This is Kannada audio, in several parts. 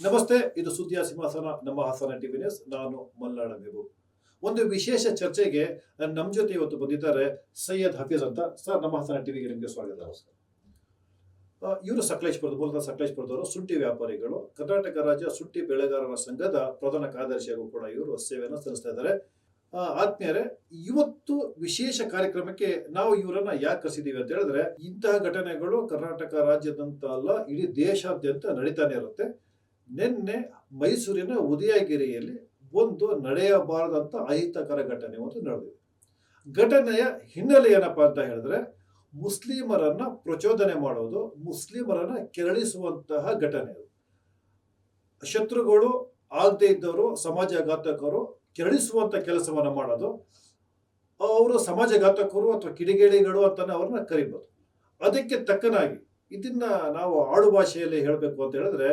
ನಮಸ್ತೆ, ಇದು ಸುದ್ದಿಯ ಸಿಂಹಾಸನ, ನಮ್ಮ ಹಾಸನ ಟಿವಿ ನ್ಯೂಸ್. ನಾನು ಮಲ್ನಾಡ ಮೆಹಬೂಬ್. ಒಂದು ವಿಶೇಷ ಚರ್ಚೆಗೆ ನಮ್ಮ ಜೊತೆ ಇವತ್ತು ಬಂದಿದ್ದಾರೆ ಸೈಯದ್ ಹಫೀಜ್ ಅಂತ. ಸರ್, ನಮ್ಮ ಹಾಸನ ಟಿವಿಗೆ ನಿಮಗೆ ಸ್ವಾಗತ. ನಮಸ್ಕಾರ. ಇವರು ಮೂಲತಃ ಸಕಲೇಶ್ಪುರದವರು, ಶುಂಠಿ ವ್ಯಾಪಾರಿಗಳು, ಕರ್ನಾಟಕ ರಾಜ್ಯ ಶುಂಠಿ ಬೆಳೆಗಾರರ ಸಂಘದ ಪ್ರಧಾನ ಕಾರ್ಯದರ್ಶಿಯಾಗೂ ಕೂಡ ಇವರು ಸೇವೆಯನ್ನು ಸಲ್ಲಿಸ್ತಾ ಇದ್ದಾರೆ. ಆತ್ಮೀಯರೇ, ಇವತ್ತು ವಿಶೇಷ ಕಾರ್ಯಕ್ರಮಕ್ಕೆ ನಾವು ಇವರನ್ನ ಯಾಕೆ ಕರೆಸಿದೀವಿ ಅಂತ ಹೇಳಿದ್ರೆ, ಇಂತಹ ಘಟನೆಗಳು ಕರ್ನಾಟಕ ರಾಜ್ಯದಂತ ಅಲ್ಲ, ಇಡೀ ದೇಶಾದ್ಯಂತ ನಡೀತಾನೆ ಇರುತ್ತೆ. ನಿನ್ನೆ ಮೈಸೂರಿನ ಉದಯಗಿರಿಯಲ್ಲಿ ಒಂದು ನಡೆಯಬಾರದಂತ ಅಹಿತಕರ ಘಟನೆ ಒಂದು ನಡೆದಿದೆ. ಘಟನೆಯ ಹಿನ್ನೆಲೆ ಏನಪ್ಪಾ ಅಂತ ಹೇಳಿದ್ರೆ, ಮುಸ್ಲಿಮರನ್ನ ಪ್ರಚೋದನೆ ಮಾಡೋದು, ಮುಸ್ಲಿಮರನ್ನ ಕೆರಳಿಸುವಂತಹ ಘಟನೆ. ಶತ್ರುಗಳು ಆಗದೆ ಇದ್ದವರು, ಸಮಾಜಘಾತಕರು ಕೆರಳಿಸುವಂತ ಕೆಲಸವನ್ನ ಮಾಡೋದು. ಅವರು ಸಮಾಜಘಾತಕರು ಅಥವಾ ಕಿಡಿಗೇಡಿಗಳು ಅಂತಾನೆ ಅವ್ರನ್ನ ಕರಿಬಹುದು. ಅದಕ್ಕೆ ತಕ್ಕನಾಗಿ ಇದನ್ನ ನಾವು ಆಡು ಭಾಷೆಯಲ್ಲಿ ಹೇಳಬೇಕು ಅಂತ ಹೇಳಿದ್ರೆ,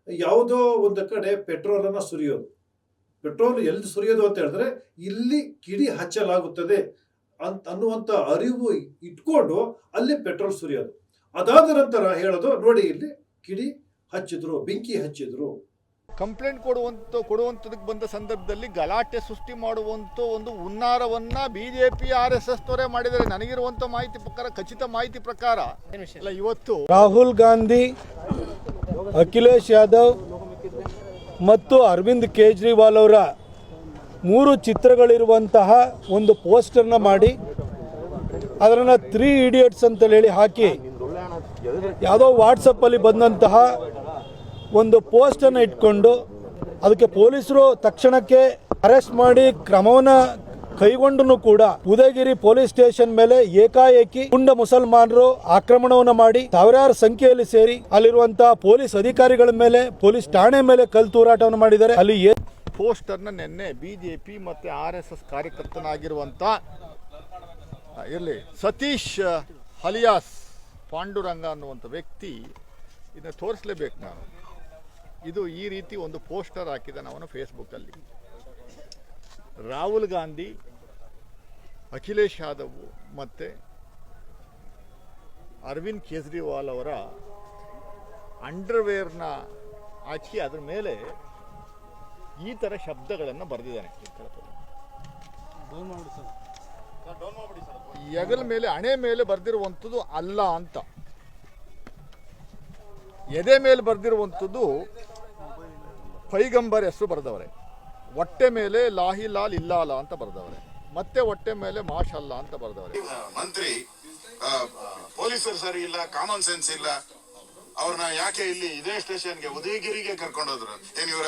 ಯಾವುದೋ ಒಂದು ಕಡೆ ಪೆಟ್ರೋಲ್ ಅನ್ನ ಸುರಿಯೋದು. ಪೆಟ್ರೋಲ್ ಎಲ್ಲಿ ಸುರಿಯೋದು ಅಂತ ಹೇಳಿದ್ರೆ, ಇಲ್ಲಿ ಕಿಡಿ ಹಚ್ಚಲಾಗುತ್ತದೆ ಅನ್ನುವಂತ ಅರಿವು ಇಟ್ಕೊಂಡು ಅಲ್ಲಿ ಪೆಟ್ರೋಲ್ ಸುರಿಯೋದು. ಅದಾದ ನಂತರ ಹೇಳೋದು, ನೋಡಿ ಇಲ್ಲಿ ಕಿಡಿ ಹಚ್ಚಿದ್ರು, ಬೆಂಕಿ ಹಚ್ಚಿದ್ರು. ಕಂಪ್ಲೇಂಟ್ ಕೊಡುವಂಥದಕ್ಕೆ ಬಂದ ಸಂದರ್ಭದಲ್ಲಿ ಗಲಾಟೆ ಸೃಷ್ಟಿ ಮಾಡುವಂಥ ಒಂದು ಹುನ್ನಾರವನ್ನ ಬಿಜೆಪಿ RSS ತೋರೆ ಮಾಡಿದ್ದಾರೆ. ನನಗಿರುವಂಥ ಮಾಹಿತಿ ಪ್ರಕಾರ, ಖಚಿತ ಮಾಹಿತಿ ಪ್ರಕಾರ, ಇವತ್ತು ರಾಹುಲ್ ಗಾಂಧಿ, ಅಖಿಲೇಶ್ ಯಾದವ್ ಮತ್ತು ಅರವಿಂದ್ ಕೇಜ್ರಿವಾಲ್ ಅವರ 3 ಚಿತ್ರಗಳಿರುವಂತಹ ಒಂದು ಪೋಸ್ಟರ್ನ ಮಾಡಿ ಅದನ್ನು 3 ಇಡಿಯಟ್ಸ್ ಅಂತೇಳಿ ಹೇಳಿ ಹಾಕಿ, ಯಾವುದೋ ವಾಟ್ಸಪ್ಪಲ್ಲಿ ಬಂದಂತಹ ಒಂದು ಪೋಸ್ಟನ್ನು ಇಟ್ಕೊಂಡು ಅದಕ್ಕೆ ಪೊಲೀಸರು ತಕ್ಷಣಕ್ಕೆ ಅರೆಸ್ಟ್ ಮಾಡಿ ಕ್ರಮವನ್ನು ಕೈಗೊಂಡು ಕೂಡ ಉದಯಗಿರಿ ಪೊಲೀಸ್ ಸ್ಟೇಷನ್ ಮೇಲೆ ಏಕಾಏಕಿ ಪುಂಡ ಮುಸಲ್ಮಾನರು ಆಕ್ರಮಣವನ್ನು ಮಾಡಿ ಸಾವಿರಾರು ಸಂಖ್ಯೆಯಲ್ಲಿ ಸೇರಿ ಅಲ್ಲಿರುವಂತಹ ಪೊಲೀಸ್ ಅಧಿಕಾರಿಗಳ ಮೇಲೆ, ಪೊಲೀಸ್ ಠಾಣೆ ಮೇಲೆ ಕಲ್ಲು ತೂರಾಟವನ್ನು ಮಾಡಿದ್ದಾರೆ. ಅಲ್ಲಿ ಪೋಸ್ಟರ್ನ ನಿನ್ನೆ ಬಿಜೆಪಿ ಮತ್ತೆ RSS ಕಾರ್ಯಕರ್ತನಾಗಿರುವಂತ ಇರಲಿ ಸತೀಶ್ ಹಲಿಯಾಸ್ ಪಾಂಡುರಂಗ ಅನ್ನುವಂಥ ವ್ಯಕ್ತಿ ಇದನ್ನ ತೋರಿಸಲೇಬೇಕು. ನಾನು ಇದು ಈ ರೀತಿ ಒಂದು ಪೋಸ್ಟರ್ ಹಾಕಿದ್ದಾನೆ ಅವನು ಫೇಸ್ಬುಕ್ಕಲ್ಲಿ. ರಾಹುಲ್ ಗಾಂಧಿ, ಅಖಿಲೇಶ್ ಯಾದವ್ ಮತ್ತು ಅರವಿಂದ್ ಕೇಜ್ರಿವಾಲ್ ಅವರ ಅಂಡರ್ವೇರ್ನ ಹಾಕಿ ಅದ್ರ ಮೇಲೆ ಈ ಥರ ಶಬ್ದಗಳನ್ನು ಬರೆದಿದ್ದಾನೆ. ಹೆಗಲ ಮೇಲೆ, ಹಣೆ ಮೇಲೆ ಬರೆದಿರುವಂಥದ್ದು ಅಲ್ಲ ಅಂತ, ಎದೆ ಮೇಲೆ ಬರೆದಿರುವಂಥದ್ದು ಪೈಗಂಬರ್ ಹೆಸರು ಬರೆದವರೆ. ಹೊಟ್ಟೆ ಮೇಲೆ ಲಾಹಿ ಲಾಲ್ ಇಲ್ಲಾಲ ಅಂತ ಬರೆದವರೆ, ಮತ್ತೆ ಹೊಟ್ಟೆ ಮೇಲೆ ಮಾಷಲ್ಲ ಅಂತ ಬರೆದವರೆ. ಮಂತ್ರಿ ಪೊಲೀಸರು ಸರಿ ಇಲ್ಲ, ಕಾಮನ್ ಸೆನ್ಸ್ ಇಲ್ಲ. ಅವ್ರನ್ನ ಯಾಕೆ ಇಲ್ಲಿ ಇದೇ ಸ್ಟೇಷನ್ಗೆ ಉದಯಗಿರಿಗೆ ಕರ್ಕೊಂಡೋದ್ರು? ಏನ್ ಇವರ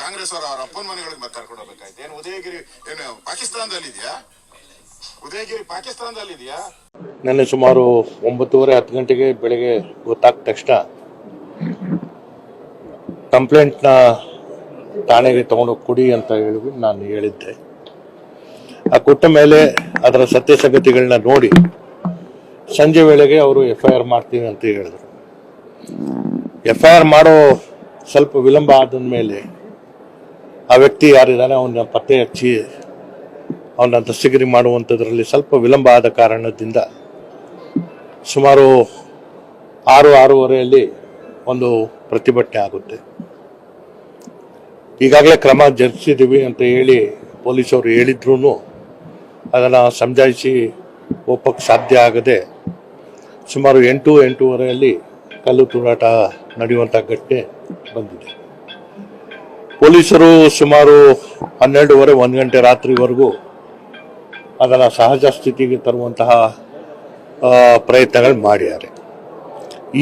ಕಾಂಗ್ರೆಸ್ ಅವ್ರ ಅಪ್ಪನ ಮನೆಗಳಿಗೆ ಕರ್ಕೊಂಡು ಹೋಗ್ಬೇಕಾಯ್ತು? ಏನು ಉದಯಗಿರಿ ಏನು ಪಾಕಿಸ್ತಾನದಲ್ಲಿ ಇದೆಯಾ? ಉದಯಗಿರಿ ಪಾಕಿಸ್ತಾನದಲ್ಲಿ ಇದೆಯಾ? ನೆನ್ನೆ ಸುಮಾರು 9:30-10 ಗಂಟೆಗೆ ಬೆಳಗ್ಗೆ ಗೊತ್ತಾದ ತಕ್ಷಣ ಕಂಪ್ಲೇಂಟ್ನ ಠಾಣೆಗೆ ತಗೊಂಡೋಗಿ ಕೊಡಿ ಅಂತ ಹೇಳಿ ನಾನು ಹೇಳಿದ್ದೆ. ಆ ಕೊಟ್ಟ ಮೇಲೆ ಅದರ ಸತ್ಯಾಸತ್ಯತೆಗಳನ್ನ ನೋಡಿ ಸಂಜೆ ವೇಳೆಗೆ ಅವರು FIR ಮಾಡ್ತೀವಿ ಅಂತ ಹೇಳಿದ್ರು. FIR ಮಾಡೋ ಸ್ವಲ್ಪ ವಿಳಂಬ ಆದ ಮೇಲೆ ಆ ವ್ಯಕ್ತಿ ಯಾರಿದ್ದಾನೆ ಅವನ್ನ ಪತ್ತೆ ಹಚ್ಚಿ ಅವನ್ನ ದಸ್ತಗಿರಿ ಮಾಡುವಂಥದ್ರಲ್ಲಿ ಸ್ವಲ್ಪ ವಿಳಂಬ ಆದ ಕಾರಣದಿಂದ ಸುಮಾರು 6-6:30 ಒಂದು ಪ್ರತಿಭಟನೆ ಆಗುತ್ತೆ. ಈಗಾಗಲೇ ಕ್ರಮ ಜರುಗಿಸಿದ್ದೀವಿ ಅಂತ ಹೇಳಿ ಪೊಲೀಸವರು ಹೇಳಿದ್ರು ಅದನ್ನು ಸಮಜಾಯಿಸಿ ಒಪ್ಪಕ್ಕೆ ಸಾಧ್ಯ ಆಗದೆ ಸುಮಾರು 8-8:30 ಕಲ್ಲು ತೂರಾಟ ನಡೆಯುವಂಥ ಘಟನೆ ಬಂದಿದೆ. ಪೊಲೀಸರು ಸುಮಾರು 12:30-1 ಗಂಟೆ ರಾತ್ರಿವರೆಗೂ ಅದನ್ನು ಸಹಜ ಸ್ಥಿತಿಗೆ ತರುವಂತಹ ಪ್ರಯತ್ನಗಳು ಮಾಡಿದ್ದಾರೆ.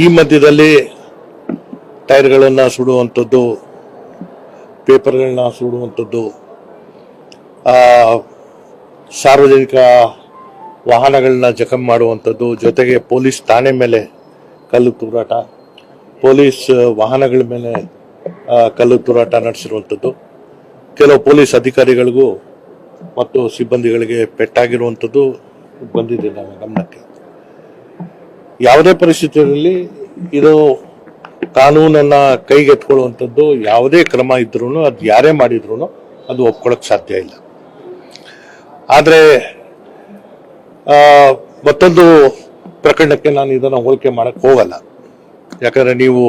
ಈ ಮಧ್ಯದಲ್ಲಿ ಟೈರ್ಗಳನ್ನು ಸುಡುವಂಥದ್ದು, ಪೇಪರ್ಗಳನ್ನ ಸುಡುವಂಥದ್ದು, ಸಾರ್ವಜನಿಕ ವಾಹನಗಳನ್ನ ಜಖಂ ಮಾಡುವಂಥದ್ದು, ಜೊತೆಗೆ ಪೊಲೀಸ್ ಠಾಣೆ ಮೇಲೆ ಕಲ್ಲು ತೂರಾಟ, ಪೊಲೀಸ್ ವಾಹನಗಳ ಮೇಲೆ ಕಲ್ಲು ತೂರಾಟ ನಡೆಸಿರುವಂಥದ್ದು, ಕೆಲವು ಪೊಲೀಸ್ ಅಧಿಕಾರಿಗಳಿಗೂ ಮತ್ತು ಸಿಬ್ಬಂದಿಗಳಿಗೆ ಪೆಟ್ಟಾಗಿರುವಂಥದ್ದು ಬಂದಿದೆ ನನ್ನ ಗಮನಕ್ಕೆ. ಯಾವುದೇ ಪರಿಸ್ಥಿತಿಯಲ್ಲಿ ಇದು ಕಾನೂನನ್ನ ಕೈಗೆತ್ಕೊಳ್ಳುವಂಥದ್ದು, ಯಾವುದೇ ಕ್ರಮ ಇದ್ರೂ ಅದು ಯಾರೇ ಮಾಡಿದ್ರು ಅದು ಒಪ್ಕೊಳ್ಳೋಕೆ ಸಾಧ್ಯ ಇಲ್ಲ. ಆದರೆ ಮತ್ತೊಂದು ಪ್ರಕರಣಕ್ಕೆ ನಾನು ಇದನ್ನು ಹೋಲಿಕೆ ಮಾಡಕ್ಕೆ ಹೋಗಲ್ಲ. ಯಾಕಂದರೆ ನೀವು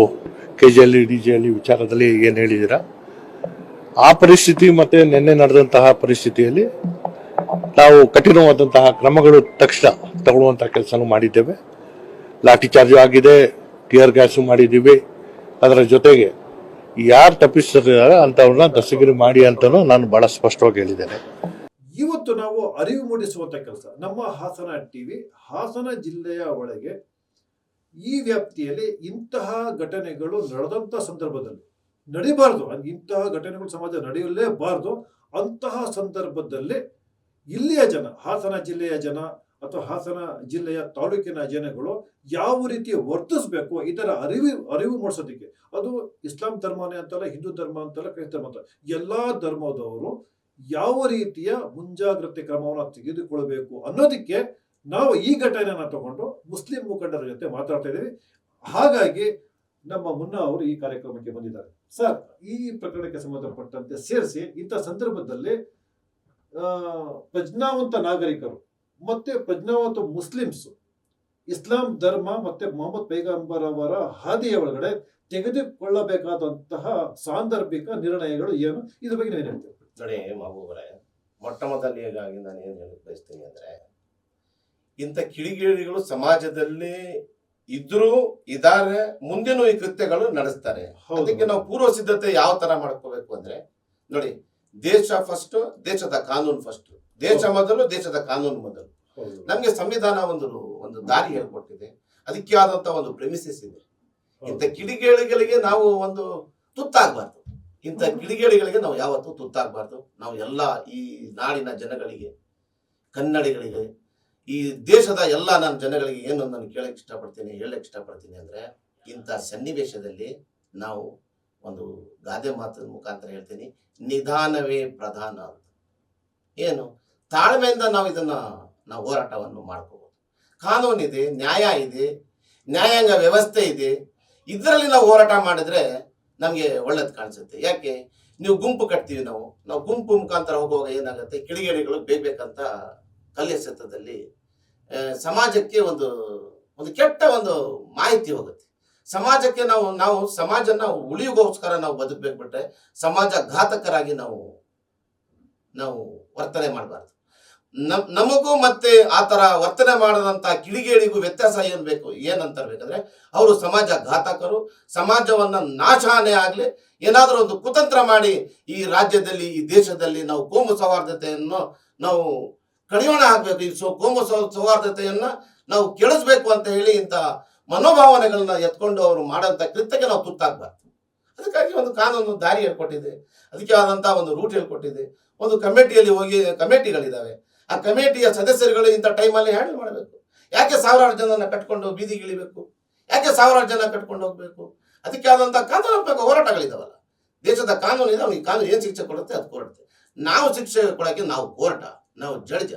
KGL DGL ವಿಚಾರದಲ್ಲಿ ಏನು ಹೇಳಿದ್ದೀರಾ ಆ ಪರಿಸ್ಥಿತಿ ಮತ್ತೆ ನಿನ್ನೆ ನಡೆದಂತಹ ಪರಿಸ್ಥಿತಿಯಲ್ಲಿ ನಾವು ಕಠಿಣವಾದಂತಹ ಕ್ರಮಗಳು ತಕ್ಷಣ ತಗೊಳ್ಳುವಂತಹ ಕೆಲಸನೂ ಮಾಡಿದ್ದೇವೆ. ಲಾಠಿ ಚಾರ್ಜ್ ಆಗಿದೆ, ಟಿಯರ್ ಗ್ಯಾಸು ಮಾಡಿದ್ದೀವಿ. ಅದರ ಜೊತೆಗೆ ಯಾರು ತಪ್ಪಿಸ್ತಿದ್ದಾರೆ ಅಂತವ್ರನ್ನ ದಸ್ತಗಿರಿ ಮಾಡಿ ಅಂತಲೂ ನಾನು ಬಹಳ ಸ್ಪಷ್ಟವಾಗಿ ಹೇಳಿದ್ದೇನೆ. ಇವತ್ತು ನಾವು ಅರಿವು ಮೂಡಿಸುವಂತ ಕೆಲಸ ನಮ್ಮ ಹಾಸನ ಟಿವಿ ಹಾಸನ ಜಿಲ್ಲೆಯ ಒಳಗೆ ಈ ವ್ಯಾಪ್ತಿಯಲ್ಲಿ ಇಂತಹ ಘಟನೆಗಳು ನಡೆದಂತ ಸಂದರ್ಭದಲ್ಲಿ ನಡಿಬಾರ್ದು, ಇಂತಹ ಘಟನೆಗಳು ಸಮಾಜ ನಡೆಯಲೇಬಾರ್ದು. ಅಂತಹ ಸಂದರ್ಭದಲ್ಲಿ ಇಲ್ಲಿಯ ಜನ, ಹಾಸನ ಜಿಲ್ಲೆಯ ಜನ ಅಥವಾ ಹಾಸನ ಜಿಲ್ಲೆಯ ತಾಲೂಕಿನ ಜನಗಳು ಯಾವ ರೀತಿ ವರ್ತಿಸಬೇಕು ಇದರ ಅರಿವು ಮೂಡಿಸೋದಕ್ಕೆ, ಅದು ಇಸ್ಲಾಂ ಧರ್ಮನೇ ಅಂತಲ್ಲ, ಹಿಂದೂ ಧರ್ಮ ಅಂತಲ್ಲ, ಕ್ರೈಸ್ತ ಧರ್ಮ ಅಂತ ಎಲ್ಲಾ ಧರ್ಮದವರು ಯಾವ ರೀತಿಯ ಮುಂಜಾಗ್ರತೆ ಕ್ರಮವನ್ನು ತೆಗೆದುಕೊಳ್ಬೇಕು ಅನ್ನೋದಕ್ಕೆ ನಾವು ಈ ಘಟನೆಯನ್ನ ತಗೊಂಡು ಮುಸ್ಲಿಂ ಮುಖಂಡರ ಜೊತೆ ಮಾತಾಡ್ತಾ ಇದ್ದೀವಿ. ಹಾಗಾಗಿ ನಮ್ಮ ಮುನ್ನಾ ಅವರು ಈ ಕಾರ್ಯಕ್ರಮಕ್ಕೆ ಬಂದಿದ್ದಾರೆ. ಸರ್, ಈ ಪ್ರಕರಣಕ್ಕೆ ಸಂಬಂಧಪಟ್ಟಂತೆ ಸೇರಿಸಿ ಇಂಥ ಸಂದರ್ಭದಲ್ಲಿ ಪ್ರಜ್ಞಾವಂತ ನಾಗರಿಕರು ಮತ್ತೆ ಪ್ರಜ್ಞಾವಂತ ಮುಸ್ಲಿಮ್ಸ್ ಇಸ್ಲಾಂ ಧರ್ಮ ಮತ್ತೆ ಮೊಹಮ್ಮದ್ ಪೈಗಂಬರ್ ಅವರ ಹಾದಿಯ ಒಳಗಡೆ ತೆಗೆದುಕೊಳ್ಳಬೇಕಾದಂತಹ ಸಾಂದರ್ಭಿಕ ನಿರ್ಣಯಗಳು ಏನು, ಇದ್ರ ಬಗ್ಗೆ ಏನು ಹೇಳ್ತೇವೆ? ನೋಡಿ ಮಹಬೂಬರೇ, ಮೊಟ್ಟ ಮೊದಲನೇದಾಗಿ ನಾನು ಏನು ಹೇಳಕ್ ಬಯಸ್ತೀನಿ ಅಂದ್ರೆ, ಇಂಥ ಕಿಡಿಗೇಡಿಗಳು ಸಮಾಜದಲ್ಲಿ ಇದ್ರೂ ಇದಾರೆ, ಮುಂದೆನೂ ಈ ಕೃತ್ಯಗಳು ನಡೆಸ್ತಾರೆ. ಅದಕ್ಕೆ ನಾವು ಪೂರ್ವ ಸಿದ್ಧತೆ ಯಾವ ತರ ಮಾಡ್ಕೋಬೇಕು ಅಂದ್ರೆ, ನೋಡಿ, ದೇಶ ಫಸ್ಟ್, ದೇಶದ ಕಾನೂನು ಫಸ್ಟ್. ದೇಶ ಮೊದಲು, ದೇಶದ ಕಾನೂನು ಮೊದಲು. ನಮ್ಗೆ ಸಂವಿಧಾನ ಒಂದು ದಾರಿ ಹೇಳ್ಕೊಟ್ಟಿದೆ, ಅದಕ್ಕೆ ಆದಂತ ಒಂದು ಪ್ರೆಮಿಸಸ್ ಇದೆ. ಇಂಥ ಕಿಡಿಗೇಡಿಗಳಿಗೆ ನಾವು ಒಂದು ತುತ್ತಾಗಬಾರ್ದು. ಇಂಥ ಕಿಡಿಗೇಡಿಗಳಿಗೆ ನಾವು ಯಾವತ್ತೂ ತುತ್ತಾಗಬಾರ್ದು. ನಾವು ಎಲ್ಲ ಈ ನಾಡಿನ ಜನಗಳಿಗೆ, ಕನ್ನಡಿಗರಿಗೆ, ಈ ದೇಶದ ಎಲ್ಲ ನನ್ನ ಜನಗಳಿಗೆ ಏನು ನಾನು ಹೇಳಕ್ ಇಷ್ಟಪಡ್ತೀನಿ ಅಂದ್ರೆ, ಇಂಥ ಸನ್ನಿವೇಶದಲ್ಲಿ ನಾವು ಒಂದು ಗಾದೆ ಮಾತಿನ ಮುಖಾಂತರ ಹೇಳ್ತೀನಿ, ನಿಧಾನವೇ ಪ್ರಧಾನ ಅಂತ. ಏನು ತಾಳ್ಮೆಯಿಂದ ನಾವು ಹೋರಾಟವನ್ನು ಮಾಡ್ಕೋಬಹುದು. ಕಾನೂನಿದೆ, ನ್ಯಾಯ ಇದೆ, ನ್ಯಾಯಾಂಗ ವ್ಯವಸ್ಥೆ ಇದೆ. ಇದರಲ್ಲಿ ನಾವು ಹೋರಾಟ ಮಾಡಿದ್ರೆ ನಮಗೆ ಒಳ್ಳೇದು ಕಾಣಿಸುತ್ತೆ. ಯಾಕೆ, ನೀವು ಗುಂಪು ಕಟ್ತೀವಿ, ನಾವು ಗುಂಪು ಮುಖಾಂತರ ಹೋಗುವಾಗ ಏನಾಗುತ್ತೆ, ಕಿಡಿಗೇಡಿಗಳು ಬೇಕಂತ ಕಲ್ಲೆಸೆತದಲ್ಲಿ ಸಮಾಜಕ್ಕೆ ಒಂದು ಕೆಟ್ಟ ಒಂದು ಮಾಹಿತಿ ಹೋಗುತ್ತೆ. ಸಮಾಜಕ್ಕೆ ನಾವು ಸಮಾಜನ ಉಳಿಯೋಗೋಸ್ಕರ ನಾವು ಬದುಕಬೇಕು ಬಿಟ್ರೆ ಸಮಾಜ ಘಾತಕರಾಗಿ ನಾವು ವರ್ತನೆ ಮಾಡಬಾರ್ದು. ನಮಗೂ ಮತ್ತೆ ಆ ತರ ವರ್ತನೆ ಮಾಡದಂತ ಕಿಡಿಗೇಡಿಗೂ ವ್ಯತ್ಯಾಸ ಏನಂತರ್ಬೇಕಂದ್ರೆ, ಅವರು ಸಮಾಜ ಘಾತಕರು. ಸಮಾಜವನ್ನ ನಾಶಾನೆ ಆಗ್ಲಿ, ಏನಾದರೂ ಒಂದು ಕುತಂತ್ರ ಮಾಡಿ ಈ ರಾಜ್ಯದಲ್ಲಿ, ಈ ದೇಶದಲ್ಲಿ ನಾವು ಕೋಮು ಸೌಹಾರ್ದತೆಯನ್ನು ನಾವು ಕಡಿವಾಣ ಹಾಕ್ಬೇಕು. ಈ ಕೋಮು ಸೌಹಾರ್ದತೆಯನ್ನ ನಾವು ಕೆಡಿಸ್ಬೇಕು ಅಂತ ಹೇಳಿ ಇಂಥ ಮನೋಭಾವನೆಗಳನ್ನ ಎತ್ಕೊಂಡು ಅವರು ಮಾಡೋಂಥ ಕೃತ್ಯಕ್ಕೆ ನಾವು ತುತ್ತಾಗಬಾರ್ದು. ಅದಕ್ಕಾಗಿ ಒಂದು ಕಾನೂನು ದಾರಿ ಹೇಳ್ಕೊಟ್ಟಿದೆ, ಅದಕ್ಕೆ ಆದಂತಹ ಒಂದು ರೂಟ್ ಹೇಳ್ಕೊಟ್ಟಿದೆ. ಒಂದು ಕಮಿಟಿಯಲ್ಲಿ ಹೋಗಿ ಕಮಿಟಿಗಳಿದಾವೆ, ಆ ಕಮಿಟಿಯ ಸದಸ್ಯರುಗಳು ಇಂಥ ಟೈಮಲ್ಲಿ ಹ್ಯಾಂಡಲ್ ಮಾಡಬೇಕು. ಯಾಕೆ ಸಾವಿರಾರು ಜನನ ಕಟ್ಕೊಂಡು ಬೀದಿಗಿಳಿಬೇಕು? ಯಾಕೆ ಸಾವಿರಾರು ಜನ ಕಟ್ಕೊಂಡು ಹೋಗ್ಬೇಕು? ಅದಕ್ಕೆ ಆದಂಥ ಕಾನೂನಾತ್ಮಕ ಹೋರಾಟಗಳಿದಾವಲ್ಲ. ದೇಶದ ಕಾನೂನು ಇದೆ, ಈ ಕಾನೂನು ಏನು ಶಿಕ್ಷೆ ಕೊಡುತ್ತೆ ಅದು ಕೊಡುತ್ತೆ. ನಾವು ಶಿಕ್ಷೆ ಕೊಡೋಕ್ಕೆ ನಾವು ಕೋರ್ಟ, ನಾವು ಜಡ್ಜ